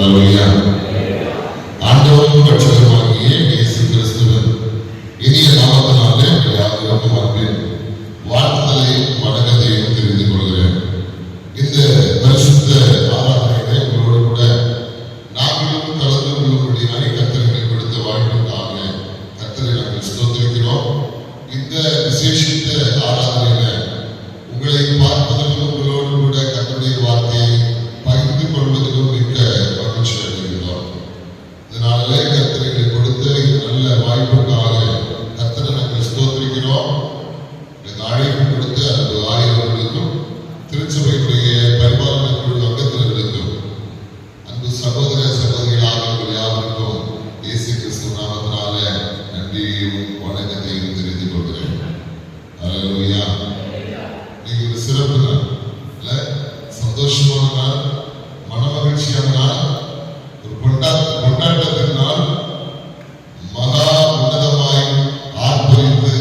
அல்லேலூயா. ஆண்டவரும் ரட்சகருமாகிய இயேசு கிறிஸ்துவின் இனிய நாமத்தினாலே யாவருக்கும் அன்பின் வாழ்த்துதலை வணக்கத்தையும் தெரிந்து கொள்கிறேன். இந்த பரிசுத்த ஆராதனையை உங்களோடு கூட நாங்களும் கலந்து கொள்ளும்படியாக கர்த்தர் கொடுத்த வாழ்வுக்காக கர்த்தரை நாங்கள் ஸ்தோத்திரிக்கிறோம். இந்த விசேஷித்த ஆராதனையில உங்களை பார்ப்பதற்கும் உங்களோடு கூட கர்த்தருடைய வார்த்தையை பகிர்ந்து கொள்வதற்கும் மிக்க மகிழ்ச்சி அடைகிறோம். இதனாலே கர்த்தரை கொடுத்த நல்ல வாய்ப்புக்காக கர்த்தரை நாங்கள் ஸ்தோத்திரிக்கிறோம். இந்த அழைப்பு கொடுத்த அந்த ஆயிரவர்களுக்கும் திருச்சபையுடைய பரிபாலன குழு அங்கத்தினர்களுக்கும் அன்பு சகோதர சகோதரிகளாக உங்கள் யாருக்கும் இயேசு கிறிஸ்து நாமத்தினால நன்றியையும் வணக்கத்தையும் தெரிந்து கொள்கிறேன். அல்லேலூயா. நீங்க ஒரு சிறப்பு நாள், சந்தோஷமான நாள், மனமகிழ்ச்சியான நாள், ஒரு கொண்டாட்டத்தின் நாள், மகா உன்னதமாய் ஆர்ப்பரித்து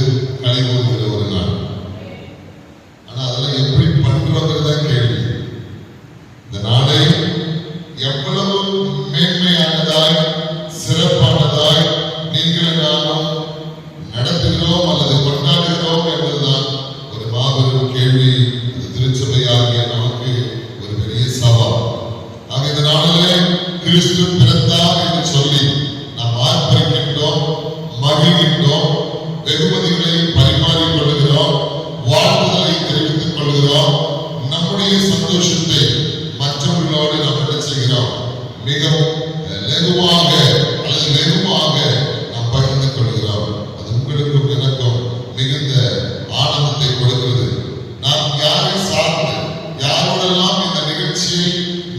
கழிவுகிற ஒரு நாள். ஆனா அதெல்லாம் எப்படி பண்றோங்கிறத கேள்வி. இந்த நாளை எவ்வளவு மேன்மையானதாய் சிறப்பானதாய் நீங்கள் நானும் நடத்துகிறோம் அல்லது கொண்டாடுகிறோம் என்பதுதான் ஒரு மாபெரும் கேள்வி. அது திருச்சபையாகிய நமக்கு ஒரு பெரிய சவால். ஆக இந்த நாளிலே கிறிஸ்து பிறந்தார் என்று சொல்லி நாம் ஆர்ப்பரிக்கின்றோம், மகிழ்கின்றோம், வெகுமதிகளை பரிமாறிக் கொள்கிறோம், வாழ்த்துதலை தெரிவித்துக் கொள்கிறோம். நம்முடைய சந்தோஷத்தை மற்றவர்களோடு நாம் என்ன செய்கிறோம்? மிகவும் லகுவாக அல்லது வெகுவாக நாம் பகிர்ந்து கொள்கிறோம். அது உங்களுக்கும் எனக்கும் மிகுந்த ஆனந்தத்தை கொடுக்கிறது. நாம் யாரை சார்ந்து யாரோடெல்லாம் இந்த நிகழ்ச்சியை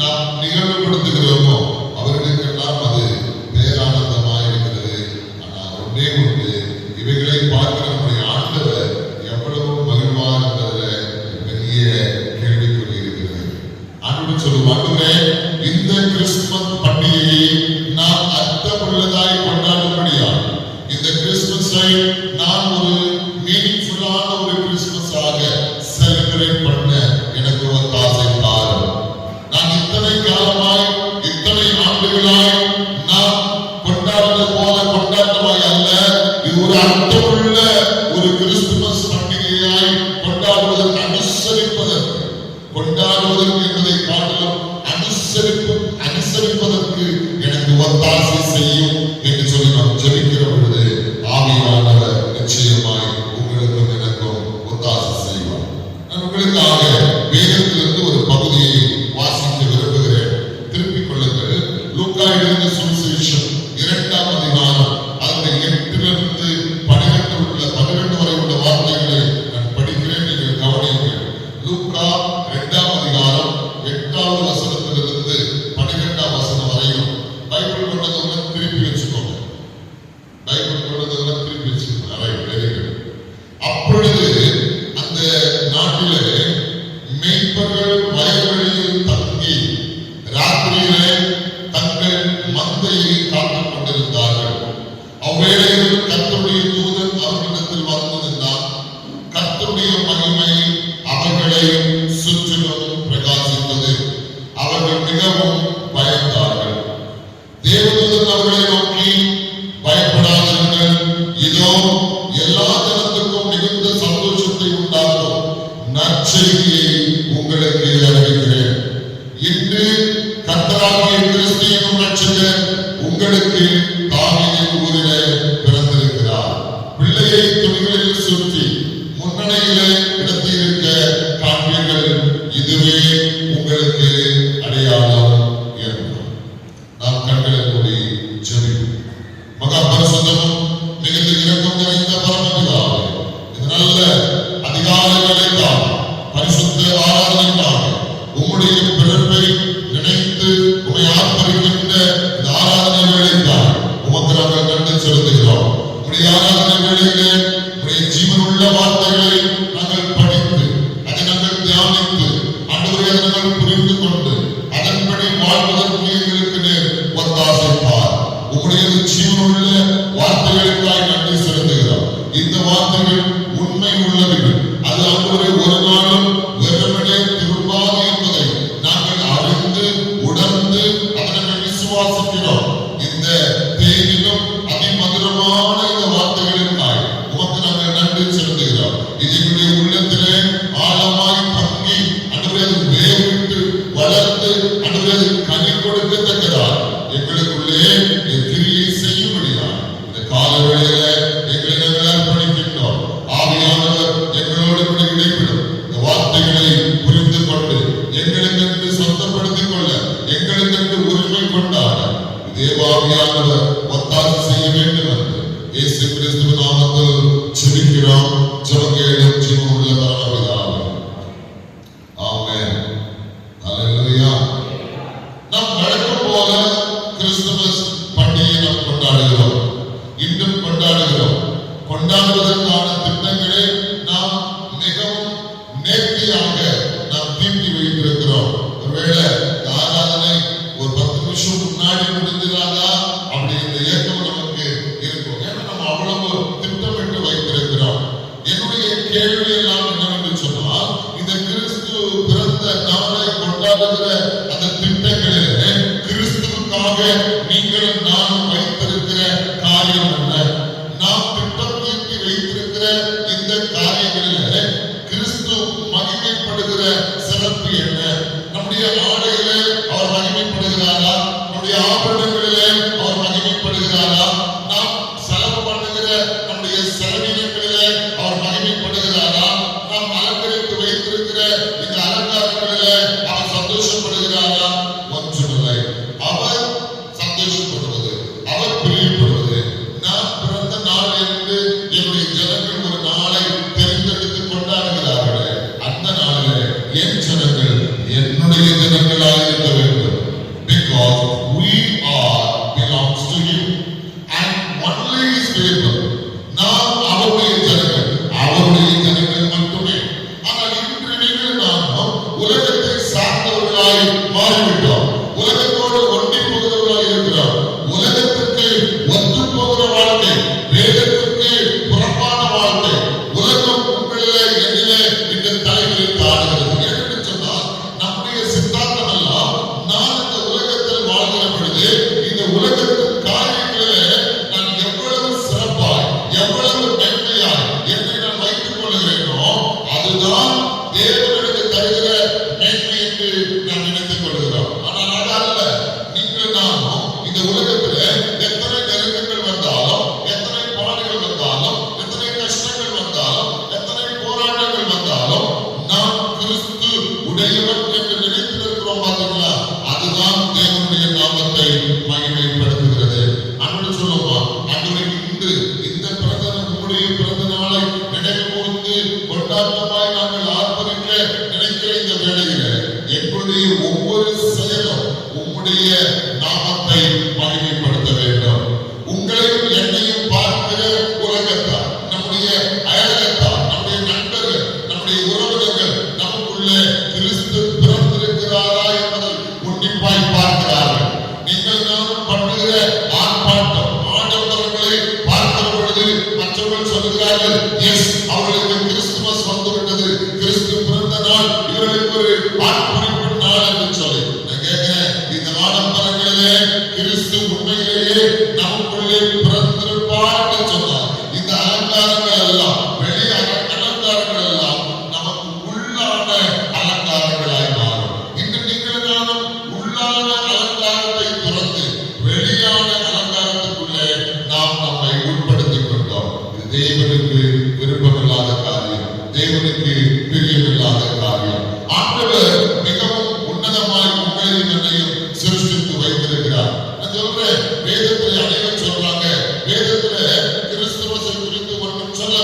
நாம் நிகழ்வுபடுத்துகிறோமோ அவர்களுக்கெல்லாம் அது பேரானந்தமாக இருக்கிறது. ஆனால் ஒன்றே ஒன்று, இவைகளை பார்க்கிற நம்முடைய ஆண்டவர் எவ்வளவு மகிழ்வார் என்பதில் பெரிய கேள்விக்குறி இருக்கிறது. ஆண்டவர் சொல்லும், ஆண்டவரே, இந்த கிறிஸ்துமஸ் பண்டிகையை நான் அர்த்தமுள்ளதாய் கொண்டாடும்படியா இந்த கிறிஸ்துமஸை நான் ஒரு மீனிங்ஃபுல்லான ஒரு கிறிஸ்துமஸாக செலிப்ரேட் பண்ண எனக்கு ஒரு ஆசை தாரும். நான் இத்தனை காலமாய் இத்தனை ஆண்டுகளாய் நான் கொண்டாடுவது போல கொண்டாட்டமாய் அல்ல, இது ஒரு அர்த்தமுள்ள ஒரு கிறிஸ்துமஸ் பண்டிகையாய் கொண்டாடுவதற்கு அனுசரிப்பதற்கு, கொண்டாடுவதற்கு என்பதை காட்டிலும் அனுசரிப்பதற்கு எனக்கு ஒத்தாசை செய்யும் என்று சொல்லி நாம் ஜெபிக்கிற பொழுது ஆவியானவர் நிச்சயமாய் உங்களுக்கும் எனக்கும் ஒத்தாசை செய்வார். நான் உங்களுக்காக வேதத்திலிருந்து ஒரு பகுதியை வாசிக்க விரும்புகிறேன். திருப்பிக் கொள்ளுங்கள். லூக்கா எழுதின சுவிசேஷம் 2ஆம் அதிகாரம் அந்த 8லிருந்து 12 வரை உள்ள வார்த்தைகளை நான் படிக்கிறேன். நீங்கள் கவனியுங்கள். லூக்கா 2ஆம் அதிகாரம் 8வது வசனத்திலிருந்து 12ஆம் வசனம் வரையும். பைபிள் கொண்டவங்க திருப்பி வச்சுக்கோங்க. பைபிள் கொண்டவங்க திருப்பி வச்சுக்கோங்க. அப்பொழுது அந்த நாட்டிலே மேய்ப்பர்கள் வயல்வெளியில் தங்கி ராத்திரியிலே தங்கள் மந்தையை காத்துக் கொண்டிருந்தார்கள். அவ்வேளையில் கர்த்தருடைய தூதன் அவர்களிடத்தில் வந்து நின்றான். கர்த்தருடைய மகிமை அவர்களை சுற்றிலும் பிரகாசித்தது. அவர்கள் மிகவும் பயந்தார்கள். தேவதூதன் அவர்களை நோக்கி, பயப்படாதீர்கள், இதோ எல்லா ஜனத்துக்கும் மிகுந்த சந்தோஷத்தை உண்டாக்கும் நற்செய்தியை உங்களுக்கு அறிவிக்கிறேன். இன்று கர்த்தராகிய கிறிஸ்து என்னும் இரட்சகர் உங்களுக்கு தாவீதின் ஊரிலே பிறந்திருக்கிறார். பிள்ளையை துணிகளில் சுற்றி முன்னணியிலே கிடத்தியிருக்க காண்பீர்கள். இதுவே உங்களுக்கு அடையாளம் என்றார். நாம் கண்களை மூடி ஜெபிப்போம். மகா பரிசுத்தமும் மிகுந்த இரக்கம் நிறைந்த பரமபிதாவே, இந்த நல்ல அதிகாலை வேளைக்காக, பரிசுத்த ஆராதனைக்காக, உம்முடைய பிறப்பை நினைத்து உம்மை ஆர்ப்பரிக்கின்ற இந்த ஆராதனை வேளைக்காக உமக்கு நாங்கள் நன்றி செலுத்துகிறோம். உம்முடைய ஆராதனை வேளையிலே உம்முடைய ஜீவனுள்ள வார்த்தைகளை நாங்கள் படித்து அதை நாங்கள் தியானித்து ஆண்டவரே அதை நாங்கள் புரிந்து கொண்டு அதன்படி வாழ்வதற்கு எங்களுக்கு நேர் ஒத்தாசைப்பார். உம்முடைய ஜீவனுள்ள வார்த்தைகளுக்காய் நன்றி செலுத்துகிறோம். இந்த வார்த்தைகள் உண்மை உள்ளவைகள். அது ஆண்டவரே ஒரு நாளும் வெறுமனே திரும்பாது என்பதை நாங்கள் அறிந்து உணர்ந்து அதனை இந்த கிறிஸ்து பிறந்த நாளை கொண்டாடுகிற அந்த திட்டங்களிலே கிறிஸ்துவுக்காக நீங்கள் நானும் வைத்திருக்கிற காரியம் என்ன? நாம் திட்டம் தீட்டி வைத்திருக்கிற இந்த காரியங்களிலே கிறிஸ்து மகிமைப்படுகிற சிறப்பு என்ன? நம்முடைய ஆடையிலே அவர் மகிமைப்படுகிறாரா? நம்முடைய ஆபரணங்களிலே அவர் மகிமைப்படுகிறாரா? நாம் செலவு பண்ணுகிற நம்முடைய செலவினங்களிலே அவர் மகிமைப்படுகிறாரா? நாம் அலங்கரித்து வைத்திருக்கிற இந்த அலங்காரங்களிலே அவர் சந்தோஷப்படுகிறாரா? ஒன்றுமில்லை. அவர் சந்தோஷப்படுவது, அவர் பிரியப்படுவது, நான் பிறந்த நாள் என்று என்னுடைய ஜனங்கள் ஒரு நாளை தெரிந்தெடுத்து கொண்டாடுகிறார்களே, அந்த நாளிலே என் ஜனங்கள் என்னுடைய ஜனங்களாக இருக்க வேண்டும். Because we are belongs to him and only his people. நாம் அவருடைய ஜனங்கள், அவருடைய ஜனங்கள் மட்டுமே. ஆனால் இன்று நீங்கள் நாமும் உலகத்தை சார்ந்தவர்களாய் மாறிவிட்டோம். உலகத்தோடு ஒட்டி போகிறவர்களாய் இருக்கிறோம். உலகத்திற்கு ஒத்து போகிற வாழ்க்கை, வேதத்திற்கு புறம்பான வாழ்க்கை, உலகம் உங்களிலே என்னிலே இந்த தலைகளில் காணுகிறது. என்று சொன்னால் நம்முடைய சித்தாந்தம் எல்லாம் நான் இந்த உலகத்தில் வாழ்கிற பொழுது இந்த உலகத்தின் காரியங்களிலே நான் எவ்வளவு சிறப்பாய், எவ்வளவு மேன்மையாய் என்னை நான் வைத்துக் கொள்கிறேனோ அதுதான் தேவனுக்கு தருகிற மேன்மை என்று நாம் நினைத்துக் கொள்கிறோம். ஆனால் அது அல்ல. நீங்கள் நானும் இந்த உலகத்திலே எத்தனை நெருக்கங்கள் வந்தாலும், எத்தனை பாடுகள் வந்தாலும், எத்தனை கஷ்டங்கள் வந்தாலும், எத்தனை போராட்டங்கள் வந்தாலும் நாம் கிறிஸ்து உடையவன் என்று நினைத்திருக்கிறோம். பார்த்தீங்களா? அதுதான் தேவனுடைய நாமத்தை மகிமைப்படுத்துகிறது. அன்று சொல்லுமா, அன்றைக்கு இன்று இந்த பிறந்த உங்களுடைய பிறந்த நாளை நினைவு கூர்ந்து கொண்டாட்டமாய் நாங்கள் ஆர்ப்பரிக்க நினைக்கிற இந்த வேளையிலே எங்களுடைய ஒவ்வொரு செயலும் உம்முடைய நாமத்தை மகிமைப்படுத்த வேண்டும். உங்களையும் என்னையும் பார்க்கிற உலகத்தார், நம்முடைய அயலகத்தார், நம்முடைய நண்பர்கள், நம்முடைய உறவினர்கள் நமக்குள்ளே கிறிஸ்து பிறந்திருக்கிறாரா என்பதை உன்னிப்பாய் பார்க்கிறார்கள். நீங்கள் நானும் பண்ணுகிற ஆர்ப்பாட்டம், ஆடம்பரங்களை பார்க்கிற பொழுது மற்றவர்கள் சொல்லுகிறார்கள், எஸ், அவர்களுக்கு கிறிஸ்துமஸ் வந்துவிட்டது, கிறிஸ்து பிறந்த நாள், இவர்களுக்கு ஒரு ஆட்புரிப்பு நாள் என்று சொல்லி நான் கேட்கிறேன், இந்த ஆடம்பரங்களிலே கிறிஸ்து உண்மையிலேயே நமக்குள்ளே பிறந்திருப்பார் என்று சொன்னார். இந்த அலங்காரங்கள் எல்லாம், வெளி அலங்காரங்கள் எல்லாம் நமக்கு உள்ளான அலங்காரங்களாய் மாறும். இன்று நீங்கள் நானும் உள்ளான அலங்காரத்தை துறந்து வெளியான அலங்காரத்துக்குள்ளே நாம் நம்மை உட்படுத்திக் கொண்டோம். இது தேவனுக்கு விருப்பமில்லாத காரியம், தேவனுக்கு பிரியமில்லாத காரியம். ஆண்டவர் மிகவும் உன்னதமாய் உங்களையும் என்னையும் சிருஷ்டித்து வைத்திருக்கிறார். நான் சொல்றேன், வேதத்தில் அனைவரும் சொல்றாங்க, வேதத்துல கிறிஸ்துமஸை குறித்து ஒன்றும் சொல்ல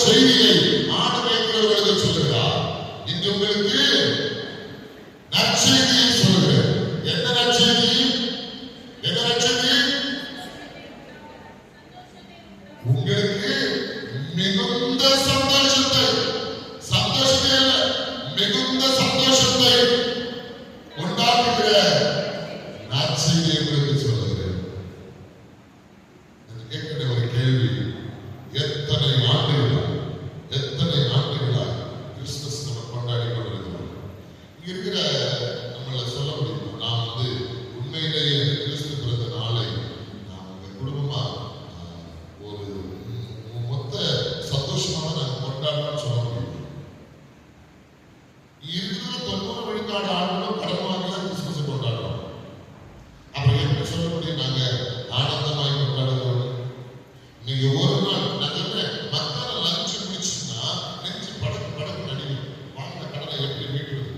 செய்தியை ஆடு மேய்க்கிறவர்களுக்கு சொல்லுகிறார். இன்று உங்களுக்கு நற்செய்தியை சொல்லுகிறேன். என்ன நற்செய்தி? என்ன நற்செய்தி? உங்களுக்கு மிகுந்த சந்தோஷத்தை மிகுந்த சந்தோஷத்தை உண்டாக்குகிற நற்செய்தியை உங்களுக்கு சொல்லுகிறேன். கேட்கிற ஒரு கேள்வி, எத்தனை ஆண்டுகளாய் கிறிஸ்துமஸ் நம்ம கொண்டாடி கொண்டிருக்கிறோம். இங்க இருக்கிற நம்மள சொல்ல முடியுமா? நான் உண்மையிலேயே கிறிஸ்து பிறந்த நாளை நாம் குடும்பமா ஒரு மொத்த சந்தோஷமாக நாங்கள் கொண்டாடணும்னு சொல்ல முடியும். இருக்கிற 90 விழுக்காடு ஆண்டுகளும் கடமாக கிறிஸ்துமஸ் கொண்டாடுறோம். அப்புறம் எப்படி சொல்ல முடியும் நாங்க ஆனந்தமாய் கொண்டாடுறோம்? நீங்க ஒரு நாள் நான் சொல்றேன், மத்தான லஞ்ச் முடிச்சுன்னா நெஞ்சு படக்கு நடிக்கும். வாங்கின கடனை எப்படி மீட்டுறது?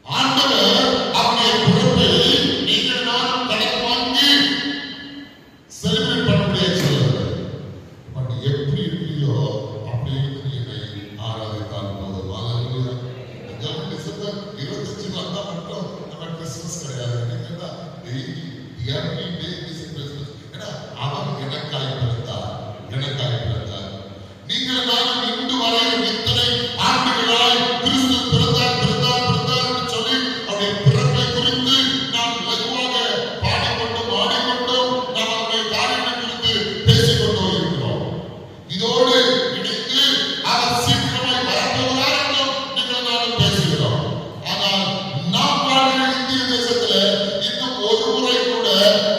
ஆண்டவர் அவருடைய பிறப்பை நீங்கள் நான் கடன் வாங்கி செலிப்ரேட் பண்ண முடியாது சொல்லுங்க. பட் எப்படி இருக்கிறியோ அப்படி என்னை ஆராதித்தால் போதும். டிசம்பர் 25 வந்தா மட்டும் நம்ம கிறிஸ்துமஸ் கிடையாது. Every day is Christmas. ஏன்னா அவர் எனக்காய் பிறந்தார். நீங்கள் நானும் இன்று வரை இத்தனை ஆண்டுகளாய் கிறிஸ்து பிறந்தார் சொல்லி அவருடைய பிறப்பை குறித்து நாம் லகுவாக பாடிக்கொண்டும் ஆடிக்கொண்டும் நாம் அவருடைய காரியங்கள் குறித்து பேசிக்கொண்டோ இருக்கிறோம். இதோடு இணைந்து அவர் சீக்கிரமாய் வரப்போகிறார் என்றும் நீங்கள் நானும் பேசுகிறோம். ஆனால் நாம் வாழ்கிற இந்திய தேசத்துல இன்னும் ஒரு முறை கூட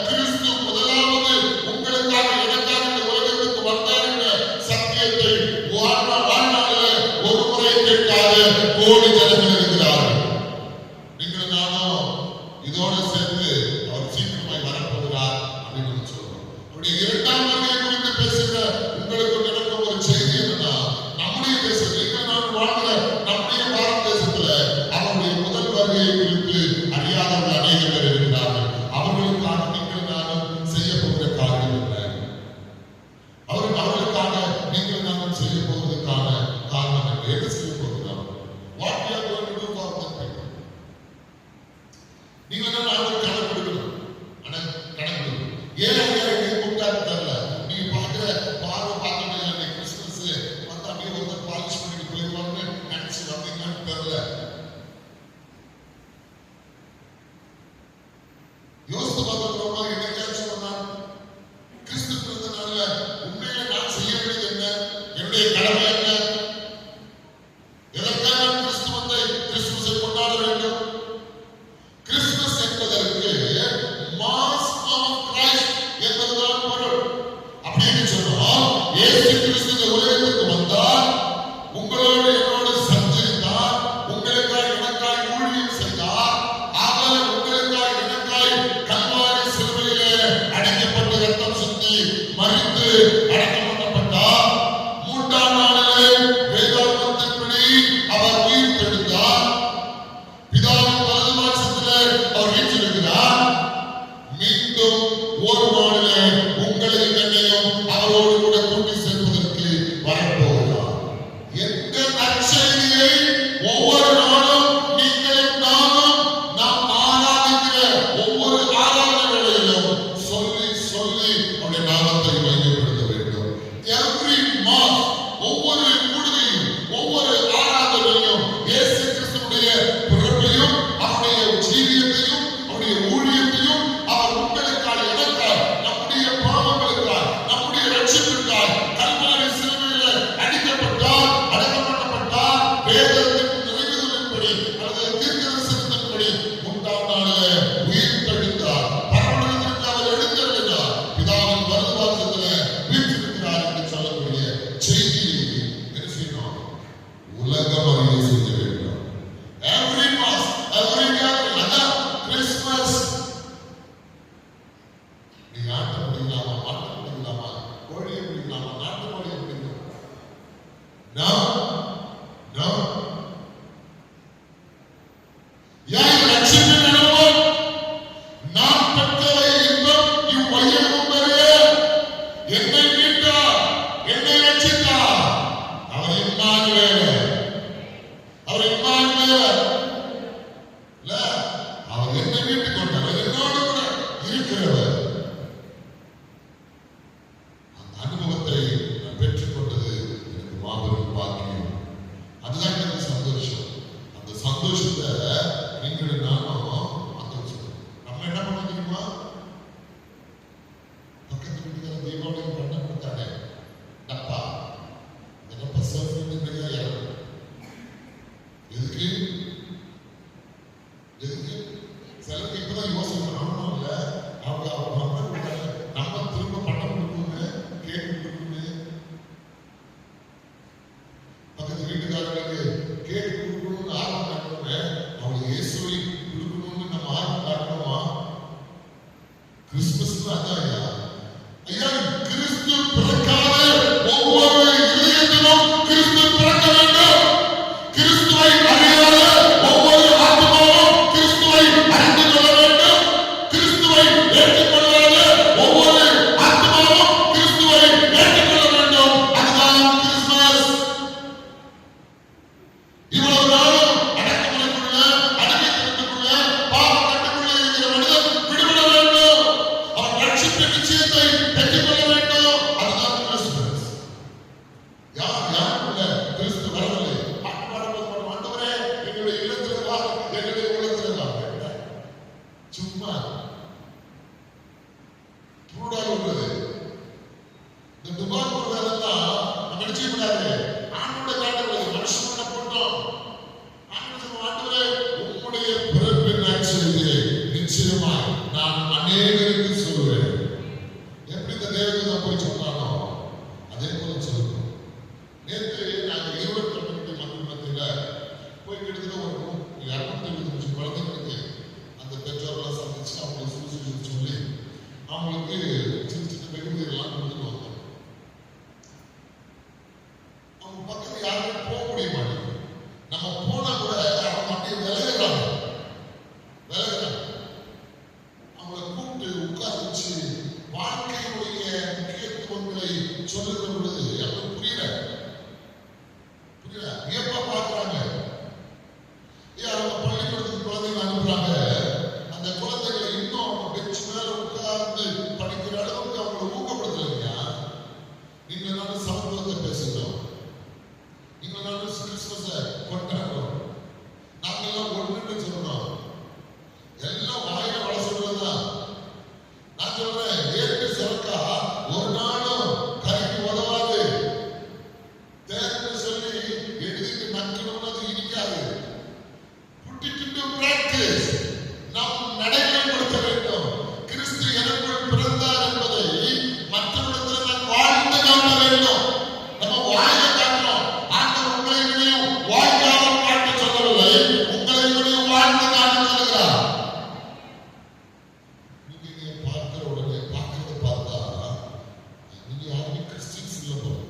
கிறிஸ்து முதலாவது உங்களுக்காக எனக்காக இந்த உலகத்துக்கு வந்தார் என்ற சத்தியத்தை வாழ்நாளிலே ஒரு முறை கேட்காத கோடி ஜனங்கள் இருக்கிறார்கள். நீங்கள் நானும் இதோடு சேர்ந்து அவர் சீக்கிரமாய் வரப்போகிறார் அப்படின்னு சொல்றோம். அவருடைய இரண்டாம் வருகை குறித்து பேசுகிற உங்களுக்கு நடக்கும் ஒரு செய்தி என்னன்னா, நம்முடைய தேசத்தில் நீங்கள் நான் வாழ்கிற நம்முடைய பாரத தேசத்துல அவருடைய முதல் வருகையை குறித்து அறியாதவர்கள் அநேக பேர் இருக்கிறார்கள். அவர்களுக்காக நீங்கள் நானும் செய்ய போகிற காரியம் என்ன? அவர்களுக்காக நீங்கள் நானும் செய்ய போவதற்கான காரணம் என்ன? என்ன செய்ய போகிறோம்? What we are going to do for them people? நீங்கள் நானும் கணக்கு கொடுக்கணும். ஏன் கூப்பிட்டாரு தெரியல. நீங்க பார்க்கிற பார்த்தோம்னா கிறிஸ்துமஸ் வந்து அப்படியே ஒருத்தர் பாலிஷ் பண்ணிட்டு போயிருவாங்கன்னு நினைச்சு வந்தீங்கன்னு தெரியல. யோசித்து பார்த்தோம்னா என்னைக்காச்சும் ஒரு நாள் கிறிஸ்து பிறந்த நாள்ல உண்மையில நான் செய்ய வேண்டியது என்ன? என்னுடைய கடமை என்ன? எதற்காக கிறிஸ்துமஸை கொண்டாட வேண்டும்? கிறிஸ்துமஸ் என்பதற்கு மாஸ் ஆஃப் கிரைஸ்ட் என்பதுதான் பொருள். அப்படின்னு சொன்னால் இயேசு கிறிஸ்து இந்த உலகத்துக்கு வந்தார், உங்களோடு என்னோடு சஞ்சரித்தார், உங்களுக்காய் எனக்காய் ஊழியம் செய்தார். அவர் உங்களுக்காய் எனக்காய் கல்வாரி சிலுவையிலே அடிக்கப்பட்டு ரத்தம் சிந்தி மரித்து அடக்கம் பண்ணப்பட்டார். மூன்றாம் நாளிலே வேதாகமத்தின்படி அவர் உயிர் தெழுந்தார். பிதாவின் வலது பாரிசத்திலே அவர் வீற்றிருக்கிறார். மீண்டும் ஒரு நாளிலே உங்களையும் என்னையும் அவரோடு கூட கூட்டி சேர்ப்பதற்கு வரப்போகிறார். எந்த நற்செய்தியை ஒவ்வொரு நாளும் நீங்களும் நானும் நாம் ஆராதிக்கிற ஒவ்வொரு ஆராதனை வேளையிலும் சொல்லி அவருடைய நாமத்தை மையப்படுத்த வேண்டும். எவ்ரி மாஸ், ஒவ்வொரு கூடுகையும் ஒவ்வொரு ஆராதனையும் இயேசு கிறிஸ்துவுடைய பிறப்பையும் அவருடைய ஜீவியத்தையும் அவருடைய ஊழியத்தையும் அவர் உங்களுக்காக எனக்காக நம்முடைய பாவங்களுக்காக நம்முடைய ரட்சிப்பிற்காக கல்வாரி சிலுவையில் அடிக்கப்பட்டார், அடக்கம் பண்ணப்பட்டார். வேதத்தின் நிறைவேறுதலின்படி அல்லது தீர்க்கதரிசனத்தின்படி மூன்றாம் நாளிலே உயிர் தெழுந்தார். பரலோகத்திற்கு அவர் எழுந்தருளினார். பிதாவின் வலது பாரிசத்திலே வீற்றிருக்கிறார் என்று சொல்லக்கூடிய செய்தியை என்ன செய்ய வழியாக போய் சொன்னாலும் அதே போல சொல்லணும். நேற்று நாங்கள் இருவர் கம்யூனிட்டி மக்கள் மத்தியில் போய் கிட்டத்தட்ட ஒரு 220 குழந்தைங்களுக்கு அந்த பெற்றோரெல்லாம் சந்திச்சு அவங்களுக்கு சுறுசுறுப்பு சொல்லி அவங்களுக்கு சின்ன சின்ன வெகுமதிகள்லாம் கொடுத்துட்டு வந்தோம். அவங்க பக்கத்தில் யாருமே போக முடிய மாட்டேங்குது. நம்ம போனா கூட அவங்க அப்படியே விலகுறாங்க. அவங்களை கூப்பிட்டு உட்கார வச்சு வாழ்க்கையுடைய முக்கியத்துவங்களை சொல்லுகிற பொழுது அவங்களுக்கு புரியல வியப்பா பார்க்கிறாங்க. அவங்க பள்ளிக்கூடத்துக்கு குழந்தைங்க அனுப்புறாங்க. அந்த குழந்தைகளை இன்னும் அவங்க பெஞ்ச் மேல உட்கார்ந்து படிக்கிற அளவுக்கு அவங்களை ஊக்கப்படுத்தலைங்க. நீங்க எல்லாரும் சமத்துவத்தை பேசுகிறோம், நீங்க எல்லாரும் கிறிஸ்துமஸை கொண்டாடுறோம், நாங்க எல்லாம் ஒன்றுன்னு சொல்றோம். எல்லாம் வாயில வள சொல்றதுதான். நான் சொல்றேன், ஏற்று சிறக்கா ஒரு நாளும் கறிக்கு உதவாது. தேர்ந்து சொல்லி எழுதிட்டு நக்கணும்னு அது இனிக்காது. பிராக்டிஸ் நாம் நடைமுறைப்படுத்த வேண்டும். கிறிஸ்து எனக்குள் பிறந்தார் என்பதை மற்றவர்களிடத்தில் நாம் வாழ்ந்து காட்ட வேண்டும். நம்ம வாயை காட்டுறோம். ஆண்டவர் உங்களையும் வாய்க்காக காட்ட சொல்லவில்லை, உங்களையும் வாழ்ந்து காட்ட சொல்லுகிறார். நீங்க பார்க்கிற உடனே பார்க்கறத பார்த்தா நீங்க யாருமே கிறிஸ்டியன்ஸ் இல்லை போல.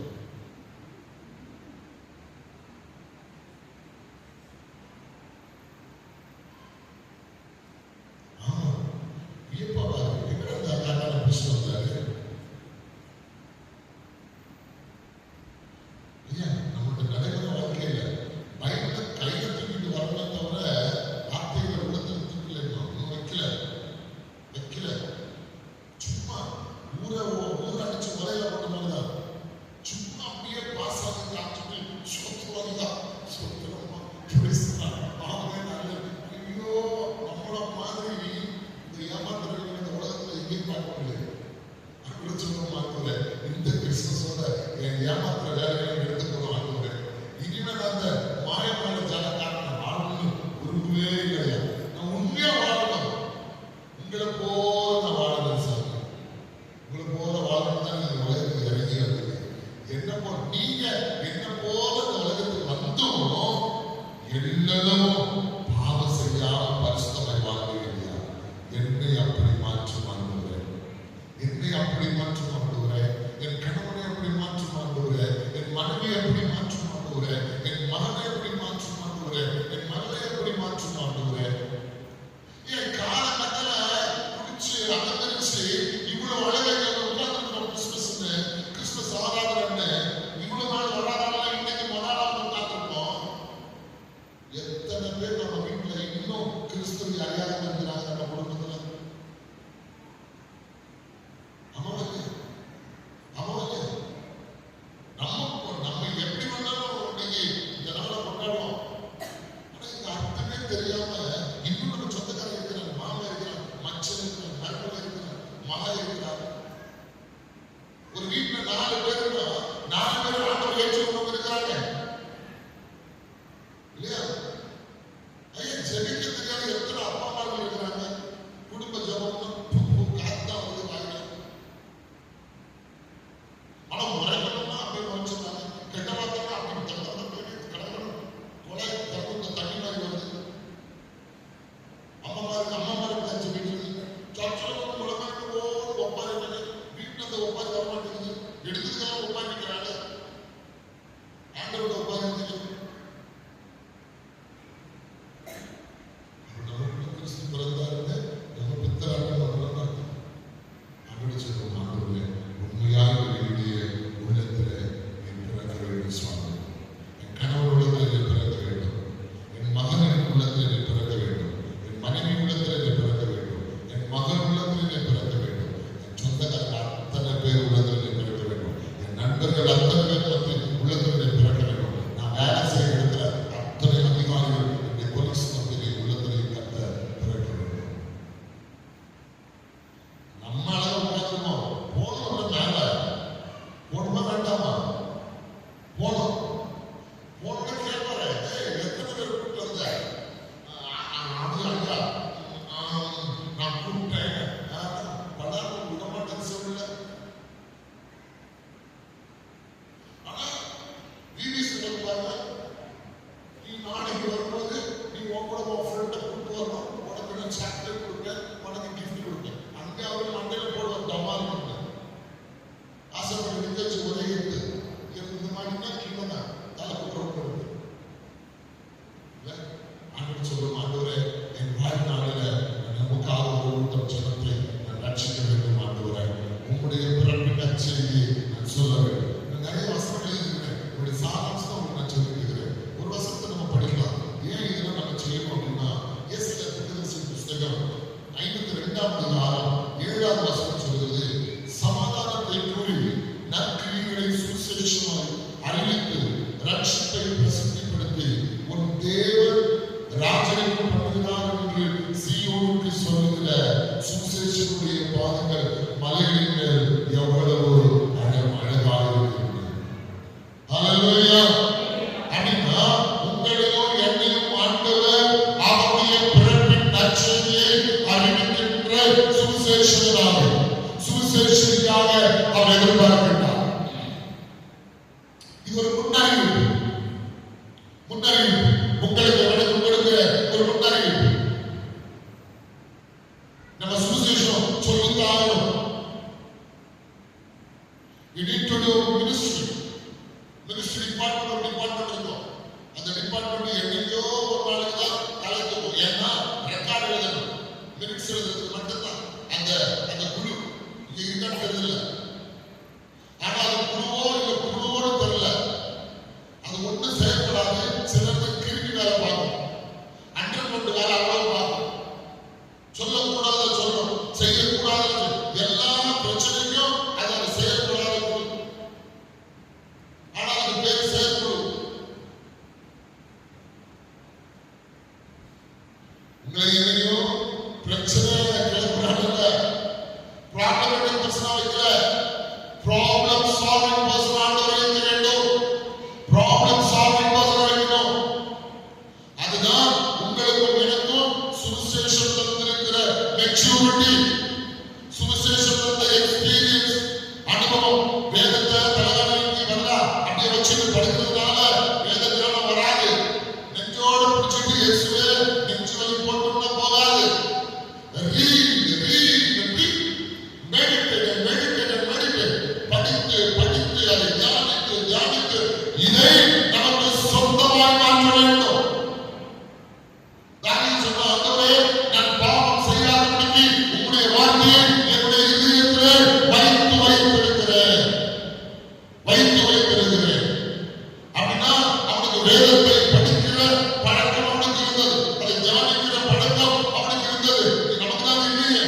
இந்த கிறிஸ்துமஸோட என் ஏமாத்துற வேலைகளை எடுத்து போடுவாங்க. இனிமேல் அந்த மாயமான ஜனக்காரனை வாழணும்னு விரும்பவே கிடையாது. நான் உண்மையா வாழணும். உங்களை போல நான் வாழணும் சார். உங்களை போல வாழணும் தான் இந்த உலகத்துக்கு இறங்கி வந்தீங்க. என்ன போ நீங்க என்ன போல இந்த உலகத்துக்கு வந்தும் எல்லாரும் பாவம் செய்யாம பரிசுத்தமாய் வாழ்கிறீர்களா? என்னை அப்படி மாற்றும் ஆண்டவரே, என்னை அப்படி மாற்றும் ஆண்டவரே, என் கணவனை அப்படி மாற்றும் ஆண்டவரே, என் மனைவி அப்படி மாற்றும் ஆண்டவரே, என் மகனை அப்படி மாற்றும் ஆண்டவரே, என் மகளை அப்படி மாற்றும் ஆண்டவரே. என் காலகட்டத்துல குடிச்சு அலங்கரிச்சு இவ்வளவு அழகாக உட்கார்ந்து கிறிஸ்துமஸ் ஆராதனை இவ்வளவு நாள் வராதால இன்னைக்கு முதலாவது உட்கார்ந்துருக்கோம். எத்தனை பேர் நம்ம வீட்டுல இன்னும் கிறிஸ்துவை அறியாத இருக்கிறாங்க நம்ம குடும்பத்துல. நம்ம எப்படி வந்தாலும் இன்னைக்கு இந்த நாளை கொண்டாடுவோம். ஆனா இந்த அர்த்தமே தெரியாம இன்னும் நம்ம சொந்தக்காரர் இருக்கிறார், மாமா இருக்கிறார், மச்சன் இருக்கிறார், மருமகள் இருக்கிறார், மகா இருக்கிறார். ஒரு வீட்டுல 4 பேர் ஆண்டவர் ஏற்றுக்கொண்டு இருக்கிறாங்க இல்லையா? ஐயா ஜெபிக்க தெரியாத எத்தனை அப்பா அம்மார்கள் இருக்கிறாங்க. குடும்ப ஜபம்னா காத்தா வந்து வாங்க. ஆனா முறைகள்னா அப்படி வச்சுருந்தாங்க. கெட்ட வார்த்தைனா அப்படி கடவுள் கொலை தகுந்த தண்ணி மாதிரி வருது. அம்மாமாருக்கு ஜெபிக்கிறது. சர்ச்சில் உலகம் ஓடு ஒப்பாரி வீட்டில் அந்த ஒப்பாரி வர மாட்டேங்குது. எடுத்துக்கலாம் ஒப்பாரிக்கிறாங்க. ஆண்டரோட ஒப்பாரி கிறிஸ்து பிறந்தாருன்னு நம்ம பித்தராட்டம் அப்படி சொல்லுவோம். ஆண்டவரே உண்மையாக என்னுடைய உள்ளத்திலே என் பிறக்க வேண்டும் சுவாமி. என் கணவர் உள்ளத்திலே என் பிறக்க வேண்டும், என் மகனின் உள்ளத்திலே என் பிறக்க வேண்டும், என் மனைவி உள்ளத்திலே என் பிறக்க வேண்டும், என் மகன் உள்ளத்திலே என் பிறக்க வேண்டும், என் சொந்தக்காரர் அத்தனை பேர் உள்ளத்திலே என் பிறக்க வேண்டும், என் நண்பர்கள் அத்தனை பேர் உள்ளத்திலே என் பிறக்க வேண்டும். நான் வேலை செய்ய இடத்துல அத்தனை அதிகாரிகள் என்னுடைய போலீஸ் மத்தியிலே உள்ளத்திலே கத்த பிறக்க வேண்டும். நம்ம அளவு உட்காந்துருக்கோம். போகணும் மேல போகணுமா வேண்டாமா? போகணும். போகணும்னு கேட்பாரு. எத்தனை பேர் கூப்பிட்டு வந்த? அது ஐயா நான் கூப்பிட்டேன். படாமல் விடமாட்டேன்னு சொல்லல. we need to do ministry department ஒரு டிபார்ட்மெண்ட் இருக்கும். அந்த டிபார்ட்மெண்ட் என்னையோ ஒரு நாளைக்கு தான் தலைக்கும். ஏன்னா ரெக்கார்டு எழுதணும், மினிட்ஸ் எழுதுறதுக்கு மட்டும்தான் அந்த குழு இங்க இருக்கான்னு தெரியல. ஆனா அது குழுவோ இல்ல குழுவோடு தெரியல, அது ஒன்றும் செயல்படாது. சிலருக்கு கிருமி வேலை பார்க்கும், அண்டர்கொண்டு வேலை அவ்வளவு பார்க்கும். சொல்லக்கூடாத சொல்லும், செய்யக்கூடாத எல்லா பிரச்சனைக்கும் அது செயல்படாத குழு. ஆனா அது பேர் செயற்குழு. உங்களை என்னையும் பிரச்சனை கிளம்புறாங்க, ப்ராப்ளமேட்டிக் பர்சனா வைக்கல, ப்ராப்ளம் சால்விங் பர்சனா வைக்க வேண்டும். ப்ராப்ளம் சால்விங் பர்சனா வைக்கணும். அதுதான் உங்களுக்கும் எனக்கும் சுவிசேஷம் தந்திருக்கிற மெச்சூரிட்டி, சுவிசேஷம் தந்த எக்ஸ்பீரியன்ஸ், அனுபவம். வேதத்தை தலைவலிக்கு வரல அப்படியே வச்சுட்டு படுக்கிறதுனால வேத தியானம் வராது. நெஞ்சோட பிடிச்சிட்டு இயேசுவே நெஞ்சு வலி போட்டோம்னா போகாது. படித்து அதை தியானித்து இதை நமக்கு சொந்தமாய் மாற்ற வேண்டும். தாவீது சொன்ன ஆண்டவரே, நான் பாவம் செய்யாதபடிக்கு உம்முடைய வார்த்தையை என்னுடைய இதயத்திலே வைத்து வைத்திருக்கிறேன். அப்படின்னா அவனுக்கு வேதத்தை படிக்கிற பழக்கம் அவனுக்கு இருந்தது, அதை தியானிக்கிற பழக்கம் அவனுக்கு இருந்தது. நமக்கு தான் இல்லையே.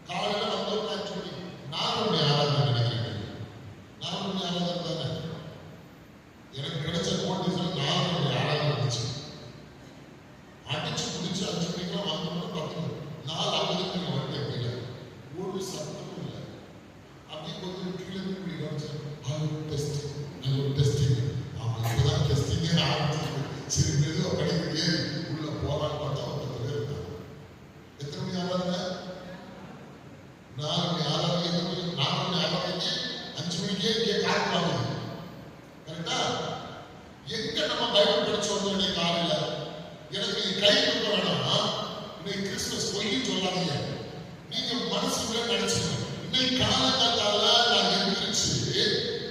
காலையில வந்தோம்னா சொல்லி நானுடைய ஆராதனை நினைக்கிறேன். நானுடைய ஆராதனை தானே எனக்கு கிடைச்ச நோட்டீஸ்ல நானுடைய ஆராதனை இருந்துச்சு. அடிச்சு முடிச்சு 5 மணிக்கெல்லாம் வந்தோம்னா 4:50 நீங்க வந்து எப்படில ஒரு சத்தமும் இல்லை. அப்படியே கொஞ்சம் கீழே இப்படி கவனிச்சேன். டெஸ்டிங் அவன் இப்பதான் டெஸ்டிங்கே ஆரம்பிச்சு. சரி மெதுவாக படிக்க உள்ள போறான்னு பார்த்தா 10 பேர் இருக்காங்க. எத்தனை மணி ஆராதனை? 4 மணி ஆராதனை. 4 மணி ஆராதனைக்கு 5 மணிக்கே இங்கே காட்டுறாங்க. கரெக்டா? எங்க நம்ம பைபிள் படிச்சோம் இன்னைக்கு காலையில? எனக்கு கை கொடுக்க வேணாமா? இன்னைக்கு கிறிஸ்துமஸ் பொய்ன்னு சொல்லாதீங்க. நீங்க மனசுக்குள்ள நினைச்சுக்கணும். இன்னைக்கு காலகட்டத்தால நான் எந்திரிச்சு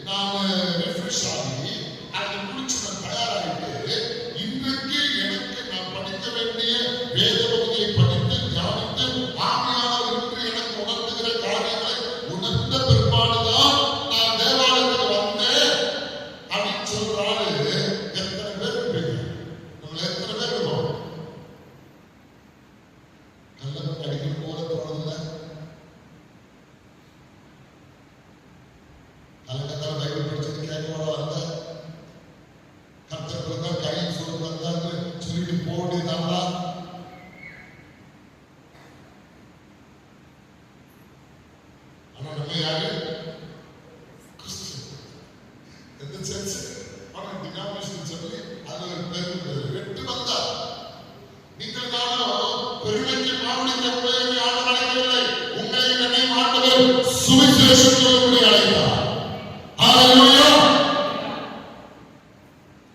நான் ரெஃப்ரெஷ் ஆகி அதை குடிச்சு நான் தயாராகிட்டு இன்றைக்கு எனக்கு நான் படிக்க வேண்டிய வேத பகுதியை படித்து தியானித்து ஆவியானவர் இன்று எனக்கு உணர்த்துகிற காரியங்களை உணர்ந்த பிற்பாடுதான் நான் தேவாலயத்துக்கு வந்தேன் அப்படின்னு சொல்றாரு. எத்தனை பேர் இருப்பீங்க? நம்மள எத்தனை பேர் இருக்கோம்? கல்லப்பட்டு அடிக்கடி போல தோணுதில்லை? கலக்கத்தால் பைபிள் படிச்சது கேட்கவா வந்த கர்த்தர் பிறந்தா கையில் சொல்லி வந்தான்னு சொல்லிட்டு போடிதாங்களா? ஆனா நம்ம யாரு? கிறிஸ்து. எந்த சர்ச்? ஆனா டினாமினேஷன் சொல்லி அது ஒரு பேர் வெட்டு வந்தா. நீங்கள் நானும் பெருமைக்கு மாவடிக்கிற பிள்ளைகளை ஆண்டு அழைக்கவில்லை. உங்களை என்னை ஆண்டவர் சுவிசேஷம் சொல்லக்கூடிய அழைத்தார்.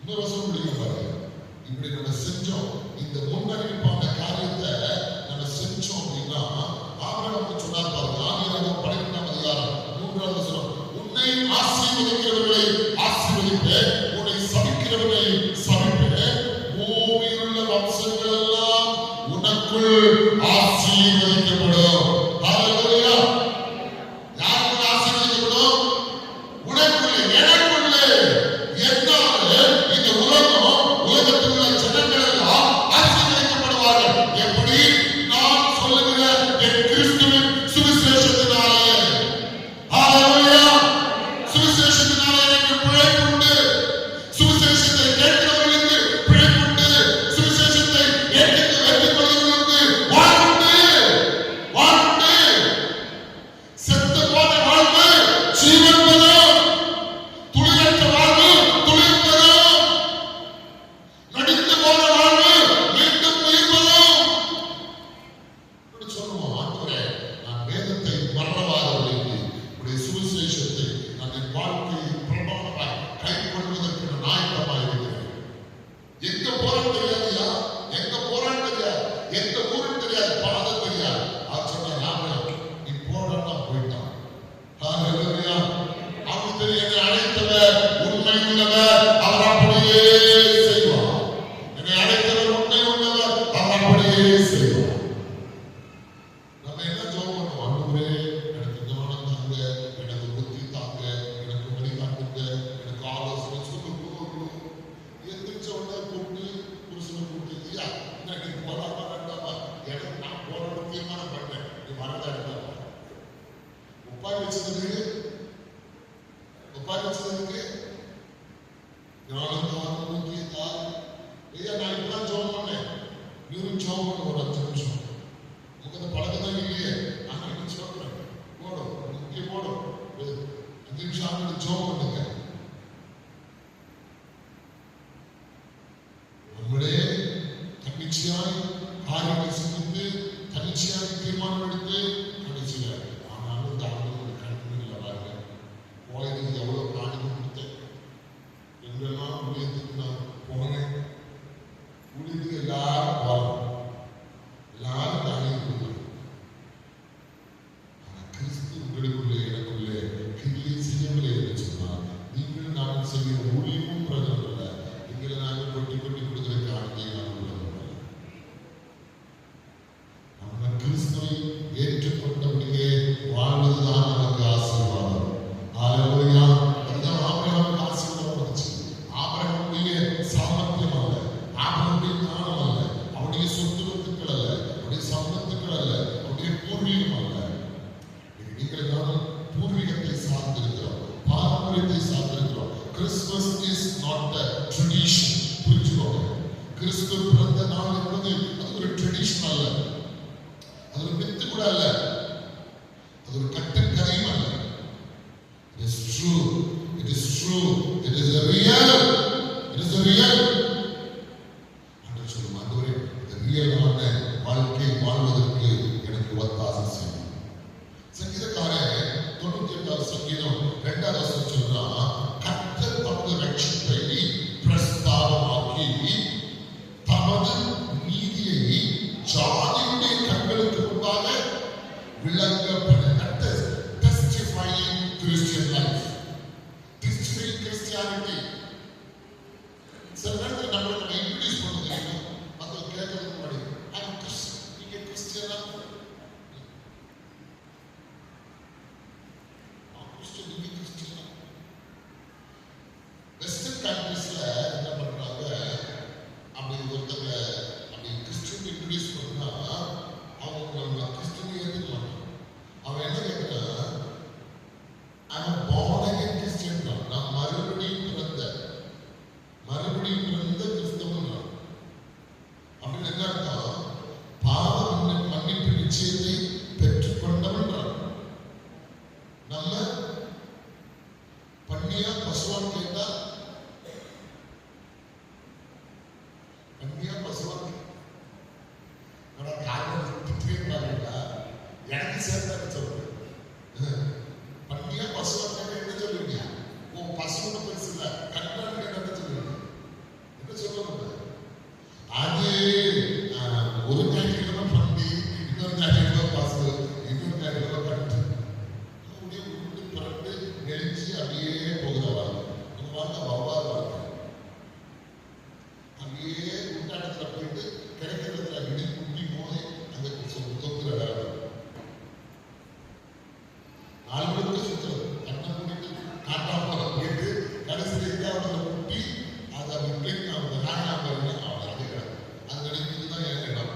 இன்னொரு வருஷம் முடிக்கிறாரு. இப்படி நம்ம செஞ்சோம், இந்த முன்னறிவிப்பான காரியத்தை நம்ம செஞ்சோம் அப்படின்னா ஆபிரகாம் சொன்னார் பாருங்க. ஆதியாகமம் 12ஆம் அதிகாரம் 3ஆம் வசனம், உன்னை ஆசீர்வதிக்கிறவர்களை ஆசீர்வதிப்பேன், உன்னை சபிக்கிறவர்களை சபிப்பேன், பூமியிலுள்ள வம்சங்கள் எல்லாம் உனக்குள் ஆசீர்வதிக்கப்படும். ஹல்லேலூயா. யாருக்கு ஆசீர்வதிக்கப்படும்? உனக்குள்ளே, எனக்குள்ளே. என்னால இந்த உலகத்தில் உள்ள ஜனங்கள் எல்லாம் ஆசீர்வதிக்கப்படுவார்கள். எப்படி? நான் சொல்லுகிற என் கிறிஸ்துவின் சுவிசேஷத்தினாலே. ஹல்லேலூயா. சுவிசேஷத்தினாலே எனக்கு பிழைப்பு உண்டு. கிறிஸ்து பிறந்த நாள் என்பது அது ஒரு ட்ரெடிஷன் அல்ல, அது ஒரு மித்து கூட அல்ல, அது ஒரு கட்டுக்கதையும் அல்ல. It is true, it is true, it is a real, it is a real. ஆண்டவர் சொல்லும், ஆண்டவரே இந்த ரியலான வாழ்க்கை வாழ்வதற்கு எனக்கு ஒத்தாசை செய்யும். சங்கீதக்காரன் 98வது சங்கீதம் 2வது வசனம் சொல்றான், கர்த்தர் தமது ரட்சிப்பை பிரஸ்தாபமாக்கி தமது நீதியை ஜாதியுடைய கண்களுக்கு முன்பாக விளங்க பண்ண. Testifying Christian life, testifying Christianity. சில நேரத்தில் நம்மளுக்கு இன்ட்ரோடியூஸ் பண்ணுறது மக்கள் கேட்கறதுக்கு முன்னாடி நீங்க கிறிஸ்டியனா, வெஸ்டர்ன் கண்ட்ரீஸ்ல என்ன பண்றாங்க, அப்படி ஒருத்தங்க அப்படி கிறிஸ்டியன் இன்ட்ரோடியூஸ் பண்ணா அவங்க கிறிஸ்டியன் ஏற்றுக்கலாம். அவன் என்ன கேட்கிறான், அவன் born again Christian தான், நான் மறுபடியும் பிறந்த கிறிஸ்தவன் தான். அப்படின்னு என்ன அர்த்தம், பாவ மன்னிப்பு நிச்சயத்தை பெற்றுக்கொண்டவன். நம்ம பண்ணியா பசுவான் கேட்டா, பண்ணியா பசுவான் எனக்கு சேர்த்து சொல்றேன். பண்ணியா பசுவான் கேட்டா என்ன சொல்லுவீங்க? ஓ பசுன்னு பெருசு இல்ல, கண்ணாடி கேட்டா என்ன சொல்லுவீங்க? என்ன சொல்லுவாங்க? அது ஒரு ஞாயிற்றுக்கிழமை பண்ணி, இன்னொரு ஞாயிற்றுக்கிழமை பசு, இன்னொரு ஞாயிற்றுக்கிழமை கட்டு, அப்படியே உருண்டு பிறண்டு நெளிச்சு அப்படியே போகிற வாழ்க்கை. உங்க வாழ்க்கை வவ்வாறு வாழ்க்கை. அப்படியே உண்டாட்டத்துல போயிட்டு கிடைக்கிறதுல இடி குட்டி போய் அந்த தொங்குற வேலை. ஆளுநருக்கு சுற்றுறது, கண்ணை மூடிட்டு காட்டாம போயிட்டு கடைசியில் எங்காவது குட்டி அதை விட்டு அவங்க காட்டாம அவங்க அடைக்கிறாங்க. அது நினைக்கிறதுதான் என் இடம்.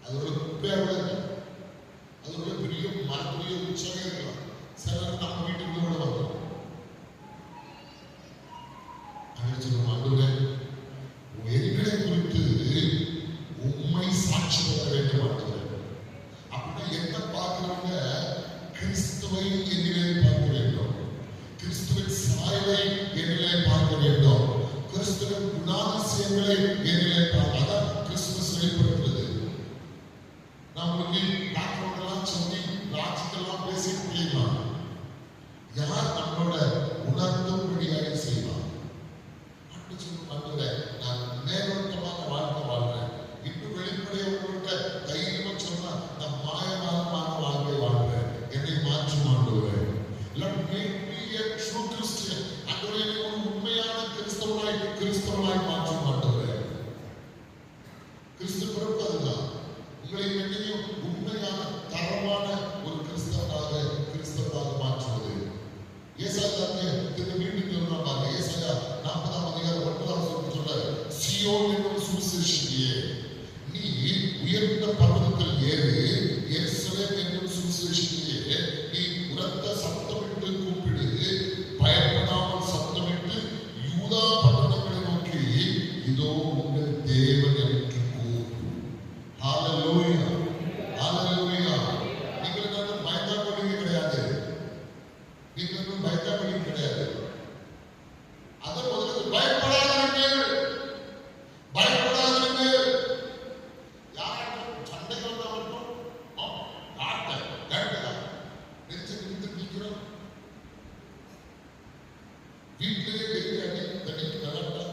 அது ஒரு குப்பையாக இருக்கும், அது ஒரு பெரிய மரத்துடைய உச்சமே இருக்கலாம். சிலர் நம்ம வீட்டுக்கு கூட வந்துடும். சொல்லுவோம், ஆண்டவரே எங்களை குறித்து உண்மை சாட்சி பெற வேண்டும் ஆண்டவரே. அப்படின்னா என்ன பார்க்கிறவங்க கிறிஸ்துவை எதிரே பார்க்க வேண்டும், கிறிஸ்துவின் சாயலை எதிரே பார்க்க வேண்டும், கிறிஸ்துவின் குணாதிசயங்களை எதிரே பார்க்க. அதான் கிறிஸ்துவ வெளிப்படுத்துறது. நம்மளுக்கு பேக்ரவுண்ட் எல்லாம் சொல்லி லாஜிக்கெல்லாம் பேசிட்டு போயிடலாம். யார் நம்மளோட உணர்த்தும்படியாக செய்வார்? நான் மேலோட்டமான வாழ்க்கை வாழ்றேன், இன்னும் வெளிப்படைய உங்கள்கிட்ட தைரியமா சொன்னா நான் மாயமான வாழ்க்கை வாழ்றேன், என்னை மாற்றும் ஆண்டவரே. உண்மையான கிறிஸ்தவனாய் மாற்றும் ஆண்டவரே. கிறிஸ்து பிறப்பு அதுதான், உங்களை என்னையும் உண்மையான தரமான ஒரு கிறிஸ்தவனாக மாற்றுவது. ஏசாயாவுக்கு இந்த மீண்டும் சொல்றாங்க, ஏசாயா 40ஆம் அதிகாரம் 9ஆம் வசனம் சொல்றாரு, சீயோன் என்னும் சுவிசேஷியே நீ உயர்ந்த பர்வதத்தில் ஏறு, எருசலேம் என்னும் சுவிசேஷியே நீ உரத்த சத்தமிட்டு கூப்பிடு, பயப்படாமல் சத்தமிட்டு யூதா பட்டணங்களை நோக்கி இதோ உங்கள் தேவன் என்று கூறு. ஹல்லேலூயா, ஹல்லேலூயா. நீங்கள் என்ன பயந்தாங்கொள்ளிங்க கிடையாது, நீங்கள் பயந்தாங்கொள்ளிங்க கிடையாது. அதை முதல்ல பயப்படாதீர்கள், பயப்படாதீர்கள். யாரும் சண்டைகள் மட்டும் நெஞ்சு நின்று நிற்கிறோம். வீட்டிலேயே டெய்லி அடி தண்ணி கலண்டா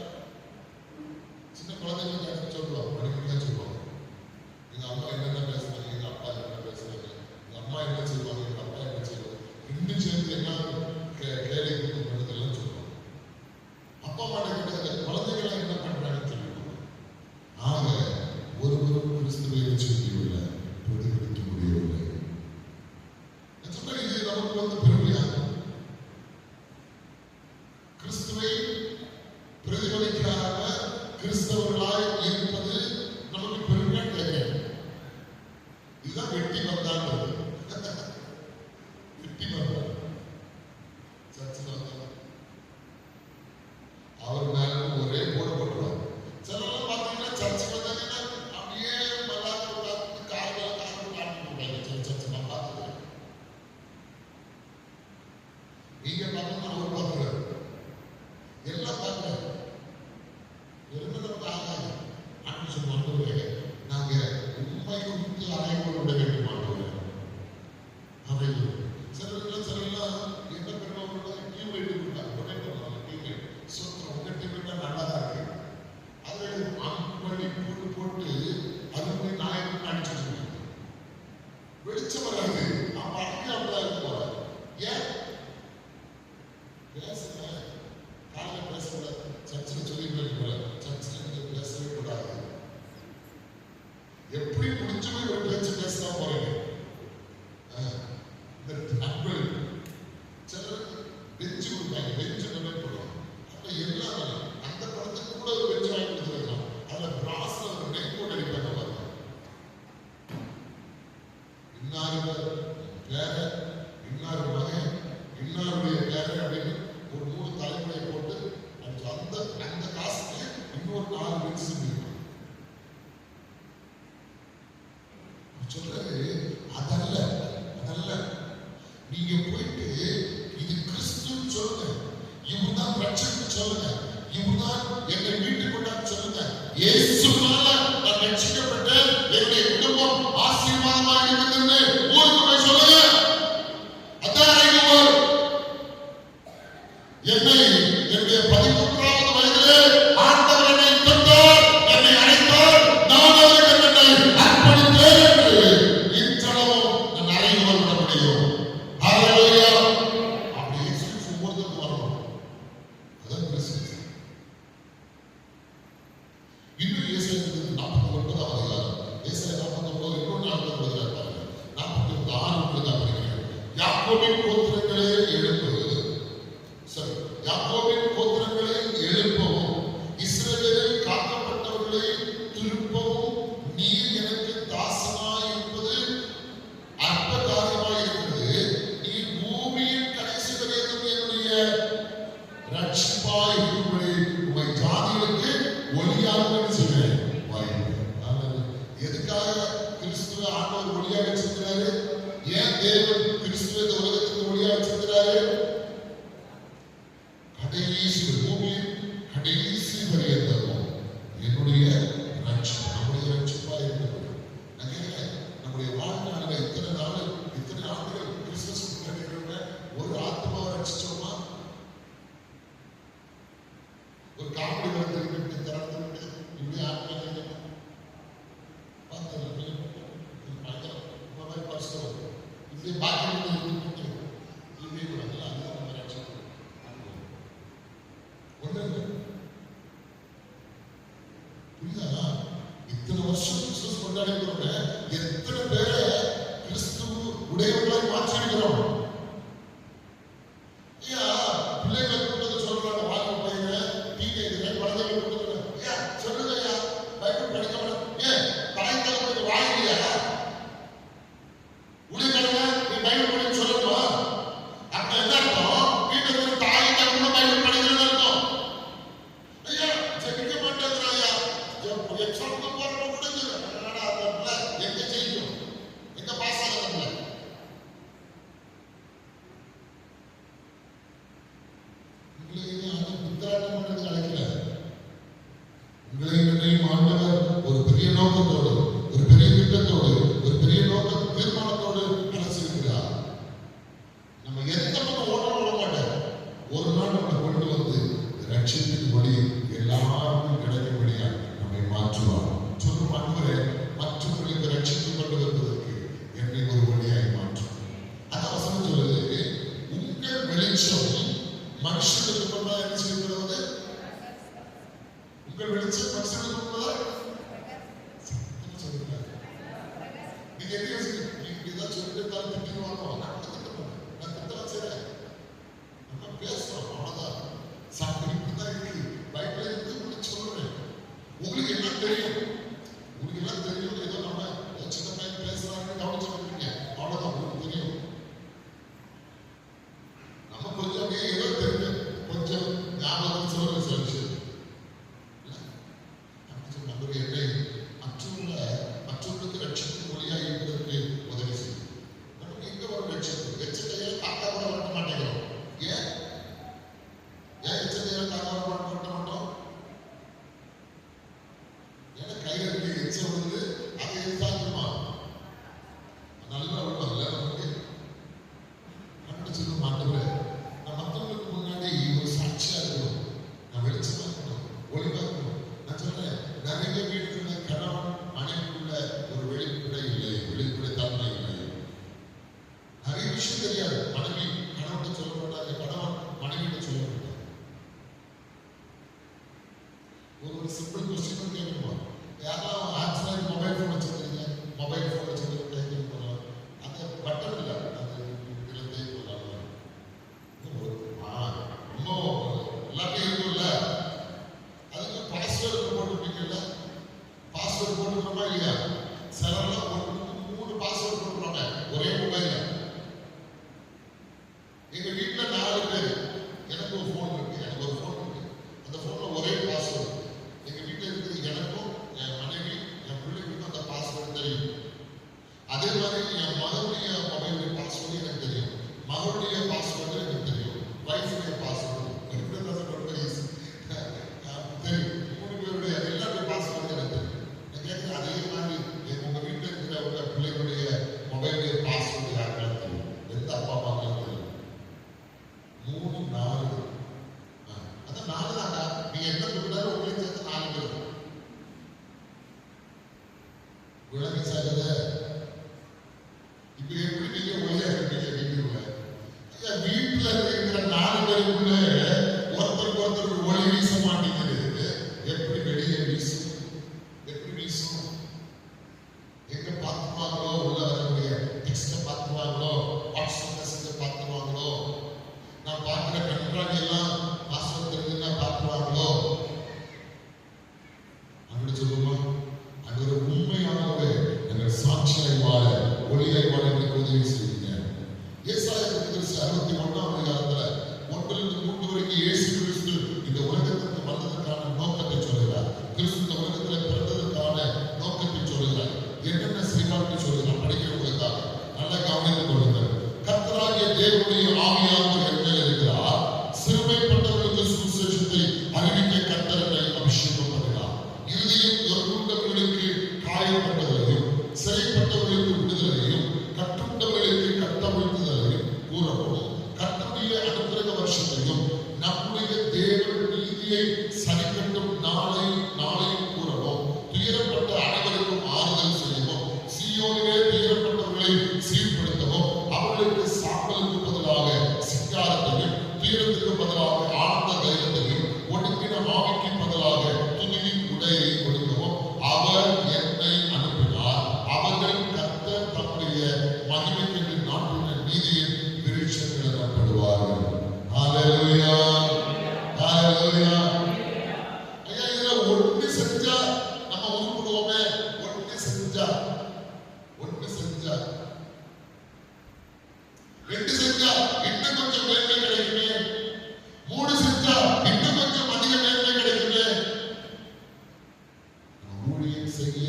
சின்ன குழந்தைங்க அடி சொல்லுவாங்க, படிப்படியா சொல்லுவாங்க. எங்க அம்மா என்னென்ன பேசுறாங்க, எங்க அப்பா என்ன பேசுறாங்க, எங்க அம்மா என்ன செய்வாங்க, எங்க அப்பா என்ன செய்வாங்க, ரெண்டு சேர்ந்து என்ன கேள்வி எல்லாம் சொல்லுவாங்க. அப்பா அம்மா கிட்ட குழந்தைகள் என்ன பண்றாங்கன்னு சொல்லுவாங்க. ஆக ஒருவரும் கிறிஸ்துவை செய்யவில்லை, பிரதிபலிக்க முடியவில்லை. இது நமக்கு பெருமையாக கிறிஸ்துவை பிரதிபலிக்காத கிறிஸ்தவர்களாய் இருப்பது நமக்கு பெருமையா கேட்க. இதுதான் வெட்டி வந்தான், வெட்டி வந்தான் சர்ச்சில் வந்தாங்க. அவர் மேல ஒரே போட போட்டுருவாங்க. சில பெஞ்சு கொடுப்பாங்க, பெஞ்சு டொனேட் பண்ணுவாங்க. அப்ப எல்லாம் அந்த படத்துக்கு கூட ஒரு பெஞ்சு வாங்கி கொடுத்துருக்கலாம். அதுல பிராஸ்ல ஒரு நெக் போட்டு அடிப்பாங்க பாருங்க. இன்னாரு பேர, இன்னாரு மகன், இன்னாருடைய பேர அப்படின்னு ஒரு 3 தலைமுறையை போட்டு அந்த அந்த காசுக்கு இன்னொரு 4 பெஞ்சு இருக்கும். சொல்றது அதல்ல, அதல்ல. நீங்க போயிட்டு இது கிறிஸ்துன்னு சொல்லுங்க, இவர்தான் ரட்சகன் சொல்லுங்க, இவர்தான் என்னை வீட்டுக்கு கொண்டாந்து சொல்லுங்க. இயேசுவால நான் ரட்சிக்கப்பட்டேன், என்னுடைய குடும்பம் ஆசீர்வாதமா இருக்குதுன்னு ஊருக்கு போய் சொல்லுங்க. அதான் அறிவுவர். என்னை என்னுடைய 13வது வயதிலே ஆண்டவர் என்னை தொட்டார், என்னை அழைத்தார், நான் அவருக்கு என்னை அர்ப்பணித்தேன் என்று இன்றளவும் நான் அறிவுவர் விட முடியும். ஹalleluya. அப்படி இயேசு ஒவ்வொருத்தருக்கும் வரணும். அதான் கிறிஸ்து. இன்னும் ஏசாயா 49வது அதிகாரம், ஏசாயா 49 இன்னொரு நாள் வருகிறார். 49:6 படிக்கிறேன். யாக்கோபின் கோத்திரங்களே எழுப்பு, சரி, யாக்கோபின் கோத்திரங்களே எழுப்பவும், இஸ்ரவேலில் காக்கப்பட்டவர்களை திருப்பவும், நீர் எனக்கு தாசனாய் இருப்பது அற்ப காரியமாய் இருக்கிறது. நீர் பூமியின் கடைசி வரைக்கும் என்னுடைய ரட்சிப்பாய் இருக்கும்படி உமை ஜாதிகளுக்கு ஒளியாக செய்கிறேன். எதுக்காக கிறிஸ்துவ ஆண்டவர் ஒளியாக வச்சிருக்கிறாரு? ஏன் தேவன் கிறிஸ்துவ இந்த உலகத்துக்கு ஒளியாக வச்சிருக்கிறாரு? கடைசி பூமியின் கடைசி வரையவும் என்னுடைய ரட்சிப்பு, நம்முடைய ரட்சிப்பாக இருக்கிறது. நம்முடைய வாழ்நாளில் இத்தனை நாள், இத்தனை ஆண்டுகள் கிறிஸ்துமஸ் கொண்டாடிக்கிறவங்க ஒரு ஆத்மாவை ரட்சிச்சோமா? ஒரு காமெடி வந்து திறந்து இப்படி ஆத்மா இப்படி பாக்கி இப்படி கூட அதுதான் நம்ம ரட்சிப்பு. ஒண்ணு புரியுதா? இத்தனை வருஷம் கிறிஸ்துமஸ் கொண்டாடிக்கிறோங்க, எத்தனை பேரை கிறிஸ்துவ உடையவர்களாய் மாற்றிருக்கிறோம். பிள்ளைகளை கூட்டத்தை சொல்றாங்க, வாழ்க்கை பையனை, டீனேஜர் குழந்தைகளை கூட்டத்துல சொல்லுங்க, பைபிள் படிக்க மாட்டேன், ஏன் தலைத்தலைமுறை வாங்கியா உடையவங்க நீ பைபிள் படிக்க சொல்லணுமா? அப்ப என்ன அர்த்தம்? வீட்டுல ஒரு தாய் கூட பைபிள் படிக்கிறது அர்த்தம். ஐயா ஜெபிக்க மாட்டேங்கிறா, ஐயா எக்ஸாமுக்கு போறவங்க முடிஞ்சது எங்க ஜெயிக்கும், எங்க பாஸ் ஆகுதுல? ஒரு பெரிய நோக்கத்தோடு, ஒரு பெரிய திட்டத்தோடு, ஒரு பெரிய நோக்க தீர்மானத்தோடு நடத்திருக்கிறார். நம்ம எந்த பக்கம் ஓட மாட்டோம். ஒரு நாள் நம்மளை கொண்டு வந்து ரட்சிப்பின் வழி எல்லாருக்கும் கிடைக்கும்படியா நம்மை மாற்றுவார். சொல்லும் அன்பரே, மற்றவர்களுக்கு ரட்சித்து கொண்டு வருவதற்கு என்னை ஒரு வழியாய் மாற்றும். அந்த வசனம் சொல்லுது, உங்கள் வெளிச்சம் மனுஷனுக்கு முன்பாக என்ன செய்யப்படுவது? உங்கள் வெளிச்சம் மனுஷனுக்கு முன்பாக சொல்லுங்க. நீங்க என்ன யோசிக்கிறீங்க? இப்படிதான் சொல்லிட்டு தான் திட்டுவாங்க. நான் திட்டம் செய்றேன், நம்ம பேசுறோம், அவ்வளவுதான். சாப்பிட்டு இப்படிதான் இருக்கு, பைபிள் இருந்து உங்களுக்கு சொல்றேன். உங்களுக்கு என்ன தெரியும்? உங்களுக்கு என்ன தெரியும்? ஏதோ நம்ம சின்ன பையன் பேசுறாங்க கவனிச்சு வந்துருக்கீங்க, அவ்வளவுதான் உங்களுக்கு தெரியும். நம்ம கொஞ்சம் அப்படியே ஏதோ தெரிஞ்சு கொஞ்சம் ஞாபகம் சொல்ற சில விஷயம் நம்முடைய என்னை மற்றவர்களுக்கு ரட்சிப்பு மொழியாக இருப்பதற்கு உதவி செய்யும். நமக்கு எங்க ஒரு ரட்சிப்பு? எச்சத்தையே காக்கா கூட வட்ட மாட்டேங்கிறோம். ஏன் எச்சத்தையே காக்கா கூட வட்ட மாட்டோம்? ஏன்னா கையில இருக்கு எச்சம் வந்து அதை எதிர்த்தாக்குமா? பேருக்குள்ள ஒருத்தருக்கு ஒருத்தர் ஒளி வீச மாட்டேங்குது. எப்படி வெளியே வீசும்? எப்படி வீசும்? எங்க பார்த்துவாங்களோ, உள்ள வரக்கூடிய டெக்ஸ்ட பார்த்துவாங்களோ, வாட்ஸ்அப் மெசேஜ் பார்த்துவாங்களோ, நான் பார்க்கிற கண்காணி எல்லாம் ஆசிரியத்திலிருந்து பார்த்துவாங்களோ அப்படி சொல்லுமா? அது ஒரு உண்மையானவே எங்கள் சாட்சியாய் வாழ, ஒளியாய் வாழ எங்களுக்கு உதவி செய்யுங்க. ஏசாயா 61ஆம் அதிகாரத்துல 1-3 வரைக்கும் இயேசு கிறிஸ்து இந்த உலகத்துக்கு வந்ததற்கான நோக்கத்தை சொல்கிறார். கிறிஸ்து இந்த உலகத்துல பிறந்ததற்கான நோக்கத்தை சொல்கிறார். என்னென்ன செய்வார்னு சொல்கிறார். படிக்கிறவங்களுக்காக நல்லா கவனித்துக் கொள்ளுங்கள். கர்த்தராகிய தேவனுடைய ஆவியானவர் என் மேல் இருக்கிறார். சிறுமைப்பட்டவர்களுக்கு சுவிசேஷத்தை அறிவிக்க கர்த்தர் என்னை அபிஷேகம் பண்ணுகிறார். இருதயம் நொறுங்குண்டவர்களுக்கு காயப்பட்டதையும், சிறைப்பட்டவர்களுக்கு விடுதலையும், கட்டுண்டவர்களுக்கு கட்டவிழ்த்துதலையும் கூறவும், கர்த்தருடைய அனுக்கிரக வருஷத்தையும் நம்முடைய தேவன் நீதியை சரிக்கட்டும் நாளையும் கூறவும், துயரப்பட்ட அனைவருக்கும் ஆறுதல் செய்யவும், சீயோனிலே துயரப்பட்டவர்களை சீர்படுத்தவும், அவர்களுக்கு சாம்பலுக்கு பதிலாக சிங்காரத்தையும், துயரத்துக்கு பதிலாக ஆனந்த தைரியத்தையும், ஒடுக்கின ஆவிக்கு பதிலாக துணிவின் உடையை கொடுக்கவும் அவர் என்னை அனுப்பினார். அவர்கள் கர்த்தர் தம்முடைய மகிமைக்கென்று நாட்டின நீதியின் விருட்சங்கள் எனப்படுவார்கள். ஹல்லேலூயா, ஹல்லேலூயா. ஐயா, இதுல ஒன்று செஞ்சா நம்ம உருப்படுவோமே. ஒன்று செஞ்சா 2 செஞ்சா இன்னும் கொஞ்சம் மேன்மை கிடைக்குமே. 3 செஞ்சா இன்னும் கொஞ்சம் அதிக மேன்மை கிடைக்குமே. ஊழியம் செய்ய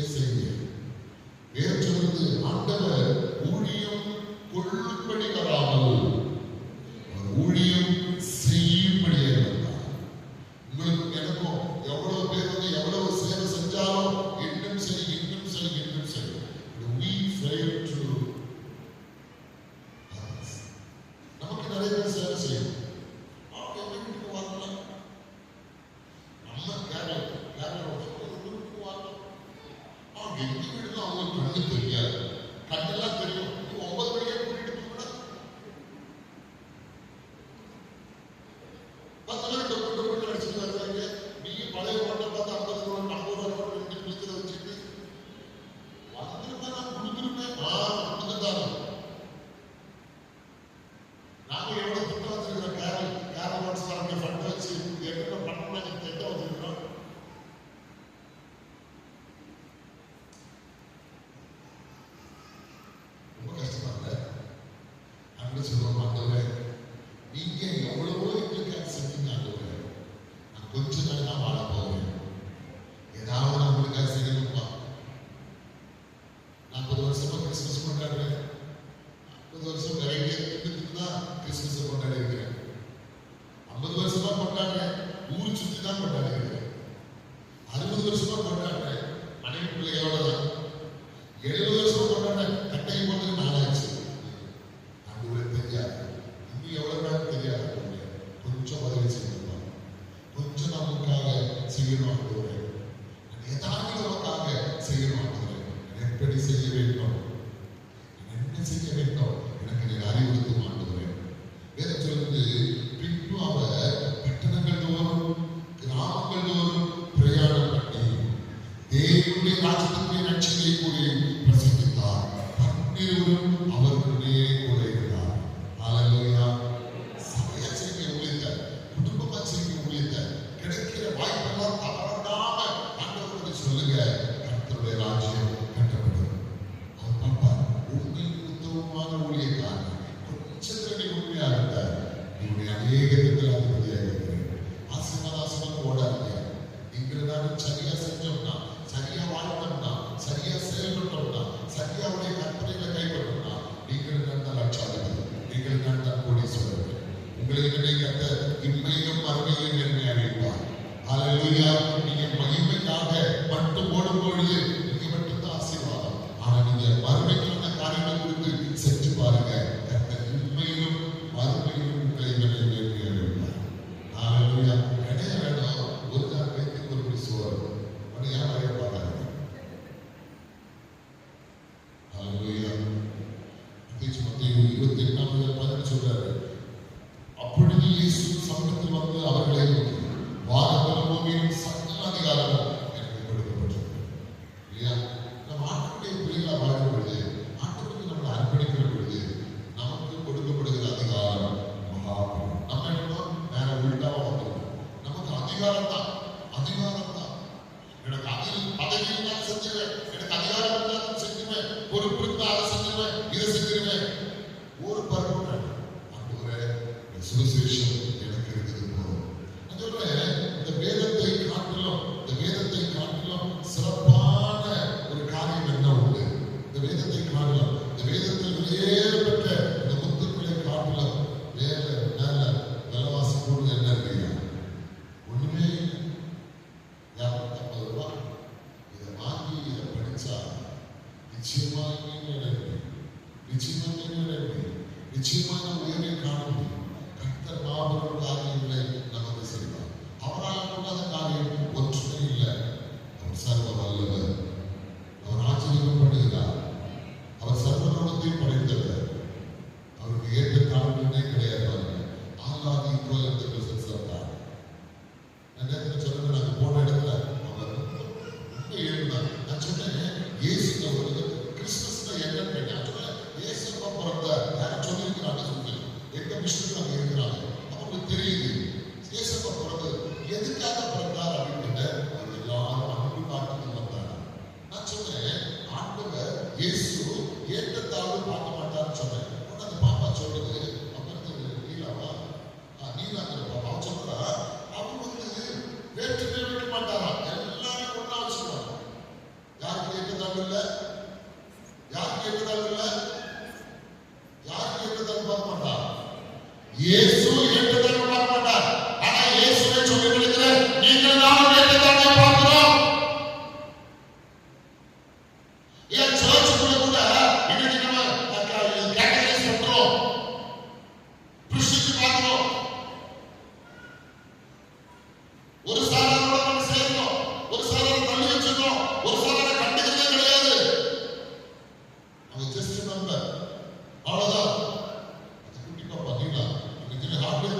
வேறு சொல்றது, ஆண்டவர் ஊழியம் கொள்ளும்படி வராமல் ஊழியம் செய்யும்படி வந்தார். உங்களுக்கு எனக்கும் எவ்வளவு பேர் வந்து எவ்வளவு சேவை செஞ்சாலும் இன்னும் சரி. We fail to others. நமக்கு நிறைய பேர் சேவை செய்யும். அவங்க வீட்டுக்கு வரலாம். நம்ம கேரளா வீட்டுக்கு வரலாம். அவங்க எங்க வீடுன்னு அவங்களுக்கு கண்ணு தெரியாது. கண்ணெல்லாம் தெரியும். 9 மணிக்கே கூட்டிட்டு போனா 10 நாள் டொக்கு அடிச்சுட்டு வருவாங்க. நீங்க பழைய ஓட்டை பார்த்து 50 ரூபா 40 ரூபா ரெண்டு பிடிக்கிற வச்சுட்டு வந்துருந்தா நான் கொடுத்துருப்பேன். கொடுத்துட்டாங்க. நாங்க எவ்வளவு திட்டம் வச்சிருக்கிறோம். கேரள வாட்ஸ்காரங்க ஃபண்ட் வச்சு என்ன பண்ணணும் திட்டம் வச்சிருக்கிறோம். ரொம்ப கஷ்டமா இல்ல? அங்க சொல்லுவோம், ஆண்டவரே நீங்க எவ்வளவோ எங்களுக்கு செஞ்சீங்க. ஆண்டவரே நான் கொஞ்ச நாள் தான் வாழ போகிறேன். ஏதாவது நான் உங்களுக்காக செய்யணும்ப்பா. 40 வருஷமா கிறிஸ்துமஸ் கொண்டாடுறேன். 50 வருஷம் வெரைட்டியா தான் கிறிஸ்துமஸ் கொண்டாடி இருக்கிறேன். 50 வருஷமா கொண்டாடுறேன். ஊர் சுத்தி தான் கொண்டாடி இருக்கிறேன். 60 வருஷமா கொண்டாடுறேன். மனைவி பிள்ளைகளோட தான். 70 வருஷமா கொண்டாடுறேன். கட்டையை போட்டு நாளாச்சு. ஆண்டவரே தெரியாது. இன்னும் எவ்வளவு நாள் தெரியாது. கொஞ்சம் உதவி செய்யணும். கொஞ்சம் நமக்காக செய்யணும். ஆண்டவரே ஏதாவது நமக்காக செய்யணும். ஆண்டவரே எப்படி செய்ய வேண்டும், என்ன செய்ய வேண்டும் எனக்கு நீங்க அறிவுறுத்தும். ஆண்டவரே வேதம் சொல்லுது, பின்பு அவர் பட்டணங்கள் தோறும் கிராமங்கள் தோறும் பிரயாணம் பண்ணி தேவனுடைய ராஜ்யத்தினுடைய நற்செய்தியை கூறி பிரசங்கித்தார். 12 அவர்களுடைய கூட இருந்தார். ஹல்லேலூயா. சபையா செய்ய ஊழியத்தை, குடும்பமா செய்ய ஊழியத்தை, கிடைக்கிற வாய்ப்பெல்லாம் தவறாம ஆண்டவருக்கு சொல்லுங்க. கர்த்தருடைய ராஜ்யம் கட்டப்படும். அவர் பார்ப்பார். உங்களுக்கு உத்தமமான ஊழியக்காரர் கொஞ்சத்திலே உண்மையாக இருந்தார். இவருடைய அநேக இடத்தில் அதிபதியாக இருக்கிறேன். ஆசீர்வாதம் ஓடாதீங்க. நீங்கள் நானும் சரியா செஞ்சோம்னா, சரியா வாழ்ந்தோம்னா, சரியா செயல்பட்டோம்னா, சரியா அவருடைய கற்பனைகளை கைப்பற்றோம்னா, நீங்கள் கண்ட லட்சாதிபதி, நீங்கள் கண்ட கோடீஸ்வரர். உங்களுக்கு கத்த இம்மையிலும் மறுமையிலும் என்னை அறிவிப்பார். ஹல்லேலூயா. நீங்க மகிமைக்காக மட்டும் ஓடும் பொழுது நீங்க மட்டும்தான் ஆசீர்வாதம். ஆனா நீங்க மறுமைக்கான காரியங்கள் குறித்து செஞ்சு பாருங்க. கத்த இம்மையிலும் மறுமையிலும் உங்களை என்னை அறிவிப்பார். எப்பேற்பட்ட இந்த முத்துக்களை காட்டிலும் மேல விலைவாசி பொருள் என்ன இல்லையா? ஒண்ணுமே இல்லை. 250 ரூபாய். இதை வாங்கி இதை படிச்சா நிச்சயமாக நிச்சயமான உயர்வை காண முடியும். கர்த்தர் மாபெரும் காரியங்களை நமக்கு செய்வார். அவரால் கூடாத காரியம் ஒற்றுமை இல்லை. அவர் சர்வ வல்லவர். அவர் ஆச்சரியப்படுகிறார். அவர் சர்வலோகத்தை படைத்தவர். அவருக்கு ஏற்ற தாழ்வுகளே கிடையாது. ஆளாதி சொல்றார். நான் சொல்லுங்க, நாங்க போன இடத்துல அவர் ரொம்ப எழுந்தார். நான் சொன்னேன், இயேசு கிறிஸ்துமஸ்ல என்ன கேட்டேன். இயேசு பிறந்த யாரும் சொல்லியிருக்கிறாங்க. சொல்லுங்க, எங்க விஷயத்துல அங்க இருக்கிறாங்க. அவங்களுக்கு தெரியுது இயேசு பிறந்து எதுக்காக பிறந்தார் அப்படின்னு. அவர் எல்லாரும் அன்பு காட்டுக்கு வந்தார். நான் சொன்னேன், ஆண்டவர் இயேசு ஏற்றத்தாழ்வு பார்க்க மாட்டார்னு சொன்னேன். அந்த பாப்பா சொல்றது, அப்புறம் நீலாவா நீலாங்கிற பாப்பா சொல்றா, அவங்க வேற்றுமை வைக்க மாட்டாரா, எல்லாரும் ஒன்னா வச்சுருவாங்க. யாருக்கு ஏற்றத்தாழ்வு இல்லை, யாருக்கு ஏற்றத்தாழ்வு இல்லை, யாருக்கு ஏற்றத்தாழ்வு பார்க்க மாட்டார். இயேசு ஏற்றத்தாழ்வு பார்க்க மாட்டார். ஆனா இயேசுவை சொல்லி கொடுக்கிற நீங்கள் நானும் ஏற்றத்தாழ்வை பார்க்கிறோம். ஏன் சர்ச்சுக்குள்ள கூட இன்னைக்கு நம்ம கேட்டகரைஸ் பண்றோம், பிரிச்சு பார்க்கிறோம். ஒரு சாராரோட நம்ம சேர்ந்தோம், ஒரு சாராரை தள்ளி வச்சிருக்கோம், ஒரு சாராரை கண்டுக்கிறதே கிடையாது. அவங்க ஜஸ்ட் நம்பர், அவ்வளவுதான். அது குட்டி பாப்பா நீங்களா இன்னைக்கு ஹார்ட்வேர்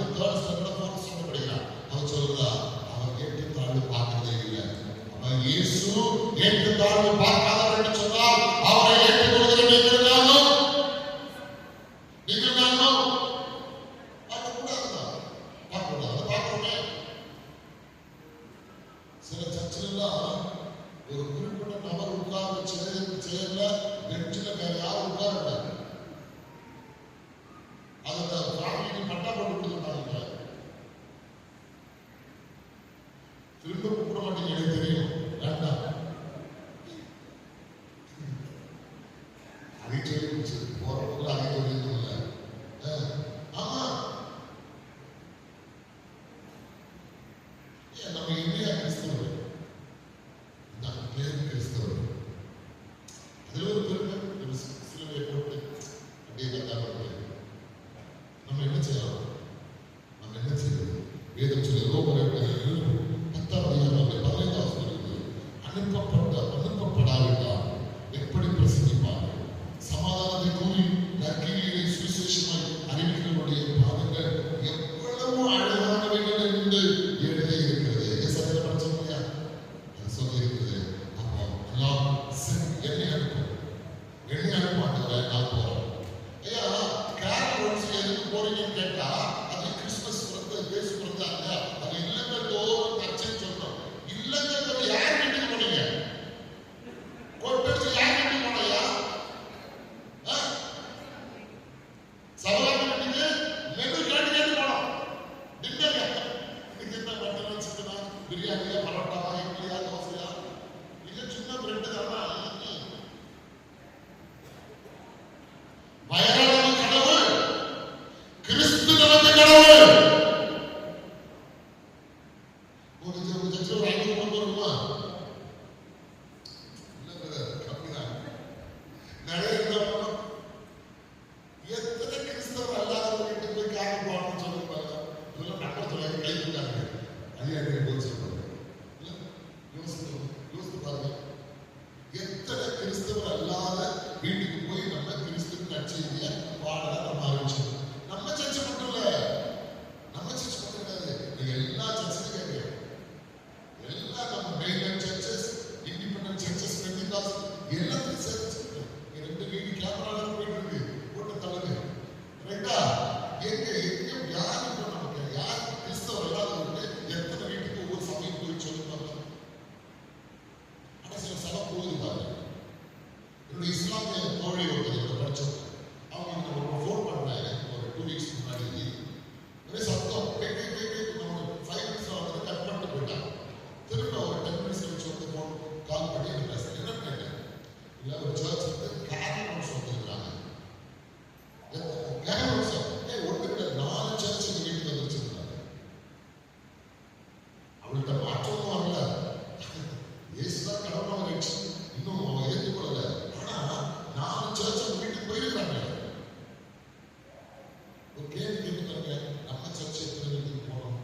ஒரு கேள்வி கேட்டுக்காங்க, நம்ம சர்ச்சை எத்தனை வீட்டுக்கு போனோம்?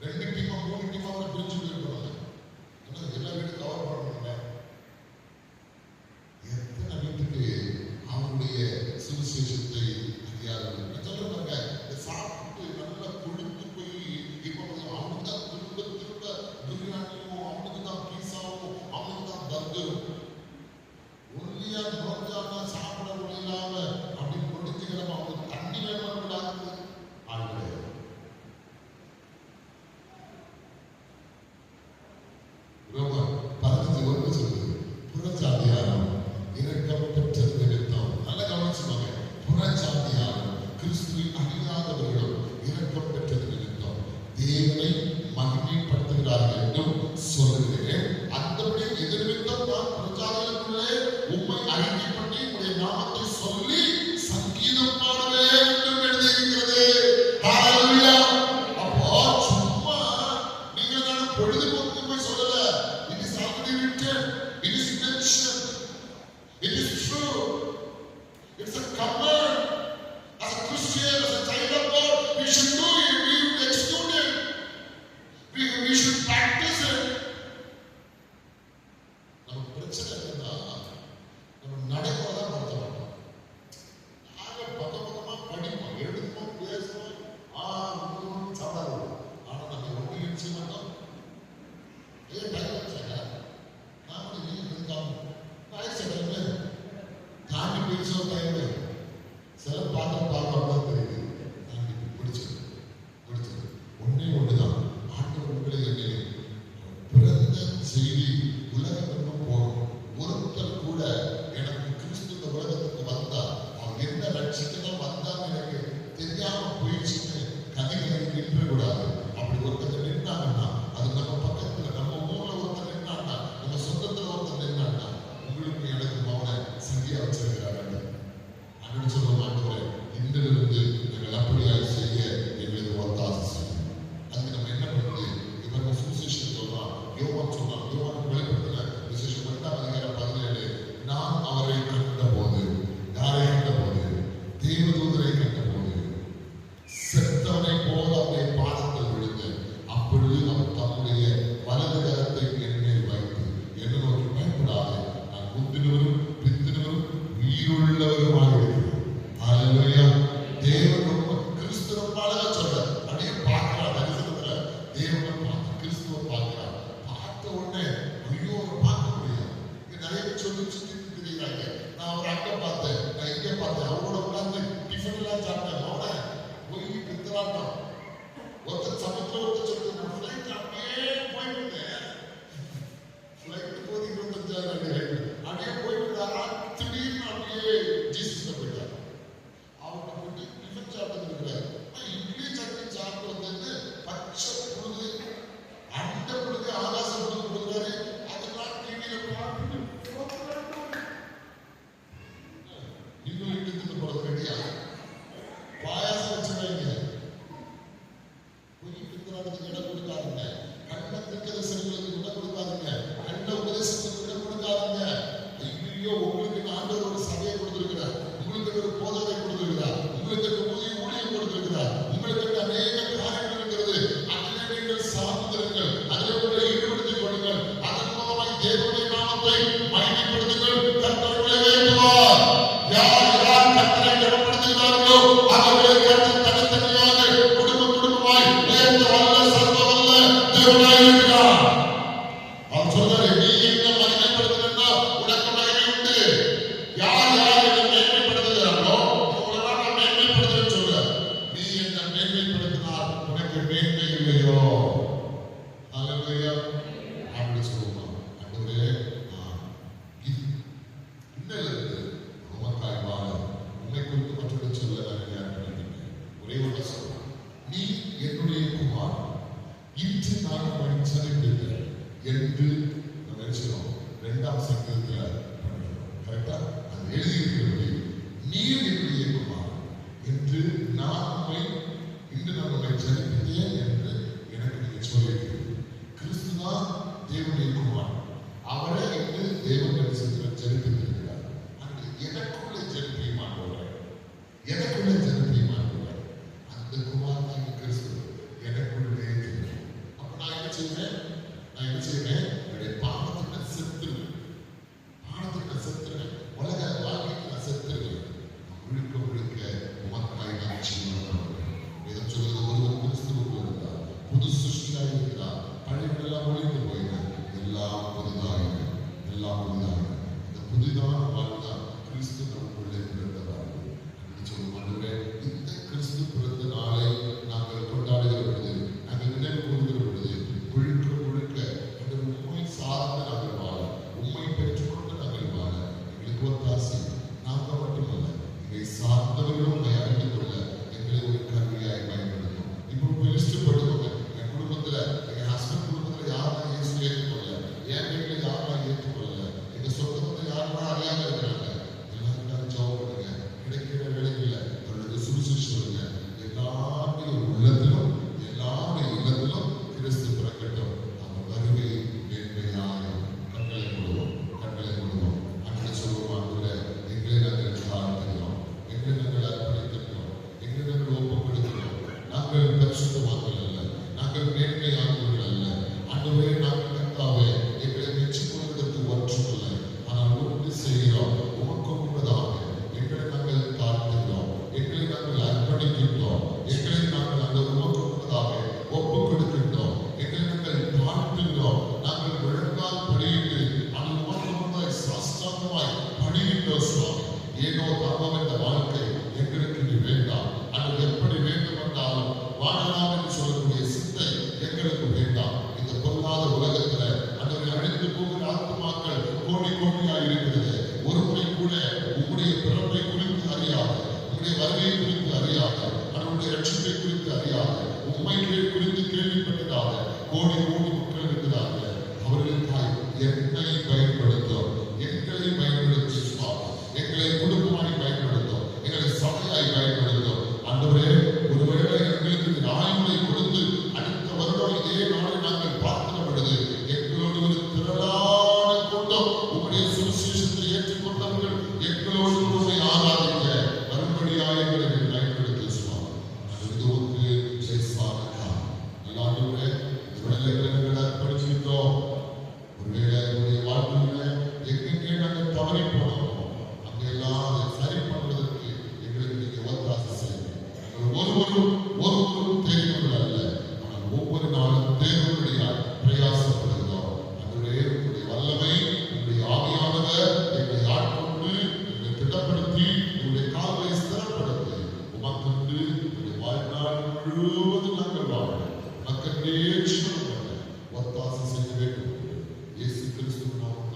2 டீமா 3 டீமா பிரிஞ்சு போயிருக்கோம். ஏன்னா எல்லா வீடும் கவர் பண்ணணும்ல. எத்தனை வீட்டுக்கு அவருடைய சுவிசேஷத்தை அறியாதவர்கள்? நான் சொல்ல பாருங்க, சாப்பிட்டு நல்லா கொழுத்து போய் இப்போ அவனுக்கு தான் திரும்ப திரும்ப பிரியாணியும், அவனுக்கு தான் பீஸாவும், அவனுக்கு தான் பர்கரும், ஒல்லியா நோக்காம சாப்பிட முடியலாம அப்படின்னு முடிஞ்சுக்கிறோம். அவனுக்கு தண்ணி வேணும் கூடாது ஆள் கிடையாது. ரோமர் 15:1 சொல்லுது, புறஜாதியாரும் இரக்கம் பெற்றது நிமித்தம். நல்ல கவனிச்சுக்கோங்க, புறஜாதியாரும் கிறிஸ்துவின் அறியாதவர்களும் இரக்கம் பெற்றது நிமித்தம் தேவனை மகிமைப்படுத்துகிறார்கள் என்றும் சொல்லுகிறேன். அந்தபடி எது நிமித்தம் நான் புறஜாதிகளுக்குள்ளே உம்மை அறிக்கை பண்ணி உடைய நாமத்தை சொல்லி சங்கீதம் பாடுவேன் என்றும் எழுதியிருக்கிறது. ஹalleluya. அப்போ சும்மா நீங்க நான் பொழுதுபோக்கு போய் சொல்லல. It is already written. It is mentioned. It is true. It's a command. As a Christian, as a child of God, we should do it. We should execute it. We should practice it. நமக்கு பிரச்சனை என்னன்னா, நம்ம நடைமுறைதான் நடத்த மாட்டோம். நாங்க பக்கமா படிப்போம், எழுதுவோம், பேசுவோம், சாப்பிடாது. ஆனா நம்ம ஒண்ணு நிச்சயம் மாட்டோம். ஏன் டைம் வச்சாங்க நாம இருக்காம ஆயிடுச்சு தாண்டி பேசுவோம். டைம் சில பார்க்கலாம் தெரியுது. தாண்டி பிடிச்சது ஒன்னே ஒண்ணுதான், ஆண்டவர் உங்களை பிறந்த செய்தி உலகத்துக்கு போகும். ஒருத்தர் கூட எனக்கு கிறிஸ்து இந்த உலகத்துக்கு வந்தா அவன் என்ன லட்சியத்தான் வந்தான்னு எனக்கு தெரியாம போயிடுச்சுன்னு கதைகளை நின்று கூடாது. அப்படி ஒருத்தர் நின்றாங்கன்னா அது நம்ம பக்கத்துல, நம்ம ஊர்ல ஒருத்தர் நின்றாங்கன்னா, நம்ம சொந்தத்துல ஒருத்தர் நின்றாங்கன்னா, உங்களுக்கு எனக்கு அவனை சங்கியா வச்சிருக்கிறாங்க. அப்படின்னு சொல்ல மாட்டோம். இன்றிலிருந்து நாங்கள் அப்படியாய் செய்ய எங்களுக்கு ஒத்தாசை செய்யும். அதுக்கு நம்ம என்ன பண்ணுறது? இவங்க சுவிசேஷம் சொல்றான், யோவான் சொல்றான், யோவான் வெளிப்படுத்தின விசேஷம் 8:17 நான் அவரை கண்ட போது, யாரை கண்ட போது? தேவதூதரை கண்ட போது செத்தவனை போல அவருடைய பாதத்தில் விழுந்து, அப்பொழுது அவர் தம்முடைய வலது கரத்தை என் மேல் வைத்து என்ன நோக்கி, பயப்படாது, நான் முந்தினவரும் பிந்தினவரும் உயிருள்ளவருமாக இருக்கிறேன். ஹalleluya. தேவன் ரொம்ப கிறிஸ்து ரொம்ப அழகா சொல்றார். அப்படியே பார்க்கிறார் தரிசனத்துல. தேவனை பார்த்து கிறிஸ்துவ பார்க்கிறார். பார்த்த உடனே ஐயோ பார்க்க முடியாது. நிறைய பேர் சொல்லி சுத்தி தெரியுறாங்க, நான் ஒரு அங்க பார்த்தேன், நான் இங்க பார்த்தேன், அவரோட உட்கார்ந்து டிஃபன் எல்லாம் சாப்பிட்டேன். அவனை போய் பித்தராட்டம் ஒருத்தர் சமத்துல ஒருத்தர் சொல்லுது, நான் ஃபிளைட் அப்படியே போயிருந்தேன். ஃபிளைட் போது 25,000 அப்படியே போயிருந்தாரா, திடீர்னு அப்படியே ஜீசஸ் போயிட்டார். அவர்கிட்ட போயிட்டு டிஃபன் சாப்பிட்டு இருக்கிறார். இட்லி சட்னி சாப்பிட்டு வந்தது பச்சை புழுது, அந்த புழுது ஆகாச புழுது கொடுக்குறாரு. அதெல்லாம் டிவியில பார்த்துட்டு இன்னும் இட்டு போறது ரெடியா பாயாசம் வச்சுருவாங்க. பொய் பித்தராட்டத்துக்கு இடம் கொடுக்காதுங்க, கண்ண திருக்கிற செல்வத்துக்கு இடம் கொடுக்காதுங்க, கண்ட உபதேசத்துக்கு இடம் கொடுக்காதுங்க. ஐயோ, உங்களுக்கு ஆண்டவர் ஒரு சபையை கொடுத்திருக்கிறார், உங்களுக்கு ஒரு போதனை கொடுத்திருக்கிறார், உங்களுக்கு ஊழியம் கொடுத்திருக்கிறார், உங்களுக்கு அநேக காரியங்கள் இருக்கிறது. அதிலே நீங்கள் சார்ந்திருங்கள், அதிலே உங்களை ஈடுபடுத்திக் கொள்ளுங்கள். அதன் மூலமாக தேவனுடைய நாமத்தை மகிமைப்படுத்துங்கள். கர்த்தர் உங்களை உயர்த்துவார். யார் யார் கர்த்தரை கனப்படுத்துகிறார்களோ அவர்களை கர்த்தர் தனித்தனியாக குடும்பமாய் உயர்த்த வல்ல சர்வ வல்ல தேவனாய் இருக்கிறார். அவர் சொல்றாரு, நீ என்ன மகிமைப்படுத்துகிறா உனக்கு மகிமை உண்டு. யார் யார் என்னை மேன்மைப்படுத்துகிறார்களோ உங்களை நான் மேன்மைப்படுத்துகிறேன்னு சொல்ற. நீ என்ன மேன்மைப்படுத்தினால் உனக்கு மேன்மை இல்லையோ? ஹalleluya. அப்படி சொல்லுவோம். ஆண்டவரே, இது இன்னிலிருந்து உமக்காய் வாழ உண்மை குறித்து மற்றவர்கள் சொல்ல நான் நினைக்கிறேன். ஒரே ஒரு சொல்றேன், நீ என்னுடைய குமார், இன்று நான் உன்னை சந்தித்தேன் என்று நம்ம நினைச்சிடும். 2ஆம் சங்கீதத்தில் கரெக்டா அது எழுதியிருக்கிறது. நீர் என்னுடைய குமார் என்று இன்று நான் உன்னை சந்தித்தேன் என்று எனக்கு நீங்க சொல்லியிருக்கிறது. கிறிஸ்துதான் தேவனுடைய குமார். அவரை என்று தேவன் ஜனித்திருக்கிறார். எனக்குள்ளே ஜனிப்பியமானவர், எனக்குள்ளே ஜனிப்பியமானவர். உம்முடைய வருகை குறித்து அறியாத, அவருடைய ரட்சிப்பை குறித்து அறியாத, உம்மை குறித்து கேள்விப்பட்டதாக கோடி கோடி மக்கள் இருக்கிறார்கள். அவர்களுக்காய் என்னை பயன்படுத்தும், எங்களை பயன்படுத்தும், எங்களை குடும்பமாய் பயன்படுத்தும், எங்களை சபையாய் பயன்படுத்தும். ஆண்டவரே, ஒருவேளை எங்களுக்கு நாய்களை கொடுத்து அடுத்த வருடம் இதே நாளை நாங்கள் பார்க்கிற பொழுது எங்களோடு ஒரு திரளான கூட்டம் உங்களுடைய சுவிசேஷத்தை ஏற்றுக்கொண்டவர்கள் எங்களோடு உண்மை ஆராதிக்க வரும்படியாக எங்களை பயன்படுத்தி சுவாமி. இது ஒன்று ஜெய்சானக்கா எல்லாருமே விளையாட்டுகளை அர்ப்பணிச்சிருந்தோம். ஒருவேளை என்னுடைய வாழ்க்கையில எங்கெங்கே நாங்கள் தவறி போனோம் அங்கெல்லாம் அதை சரி பண்ணுவதற்கு எங்களுக்கு நீங்க ஒத்தாசை செய்யுங்க. ஒருவரும் தெரிந்தவர்கள் அல்ல, ஆனால் ஒவ்வொரு நாளும் தேவனுடைய பிரயாசப்படுகிறோம். அதனுடைய வல்லமை உங்களுடைய ஆவியானவர் எங்களை ஆட்கொண்டு எங்களை திட்டப்படுத்தி உங்களுடைய கால்களை ஸ்திரப்படுத்தி உமக்கென்று உங்களுடைய வாழ்நாள் முழுவதும் நாங்கள் வாழ மக்களே ஒத்தாசை செய்ய வேண்டும். இயேசு கிறிஸ்துவின் நாமத்தில்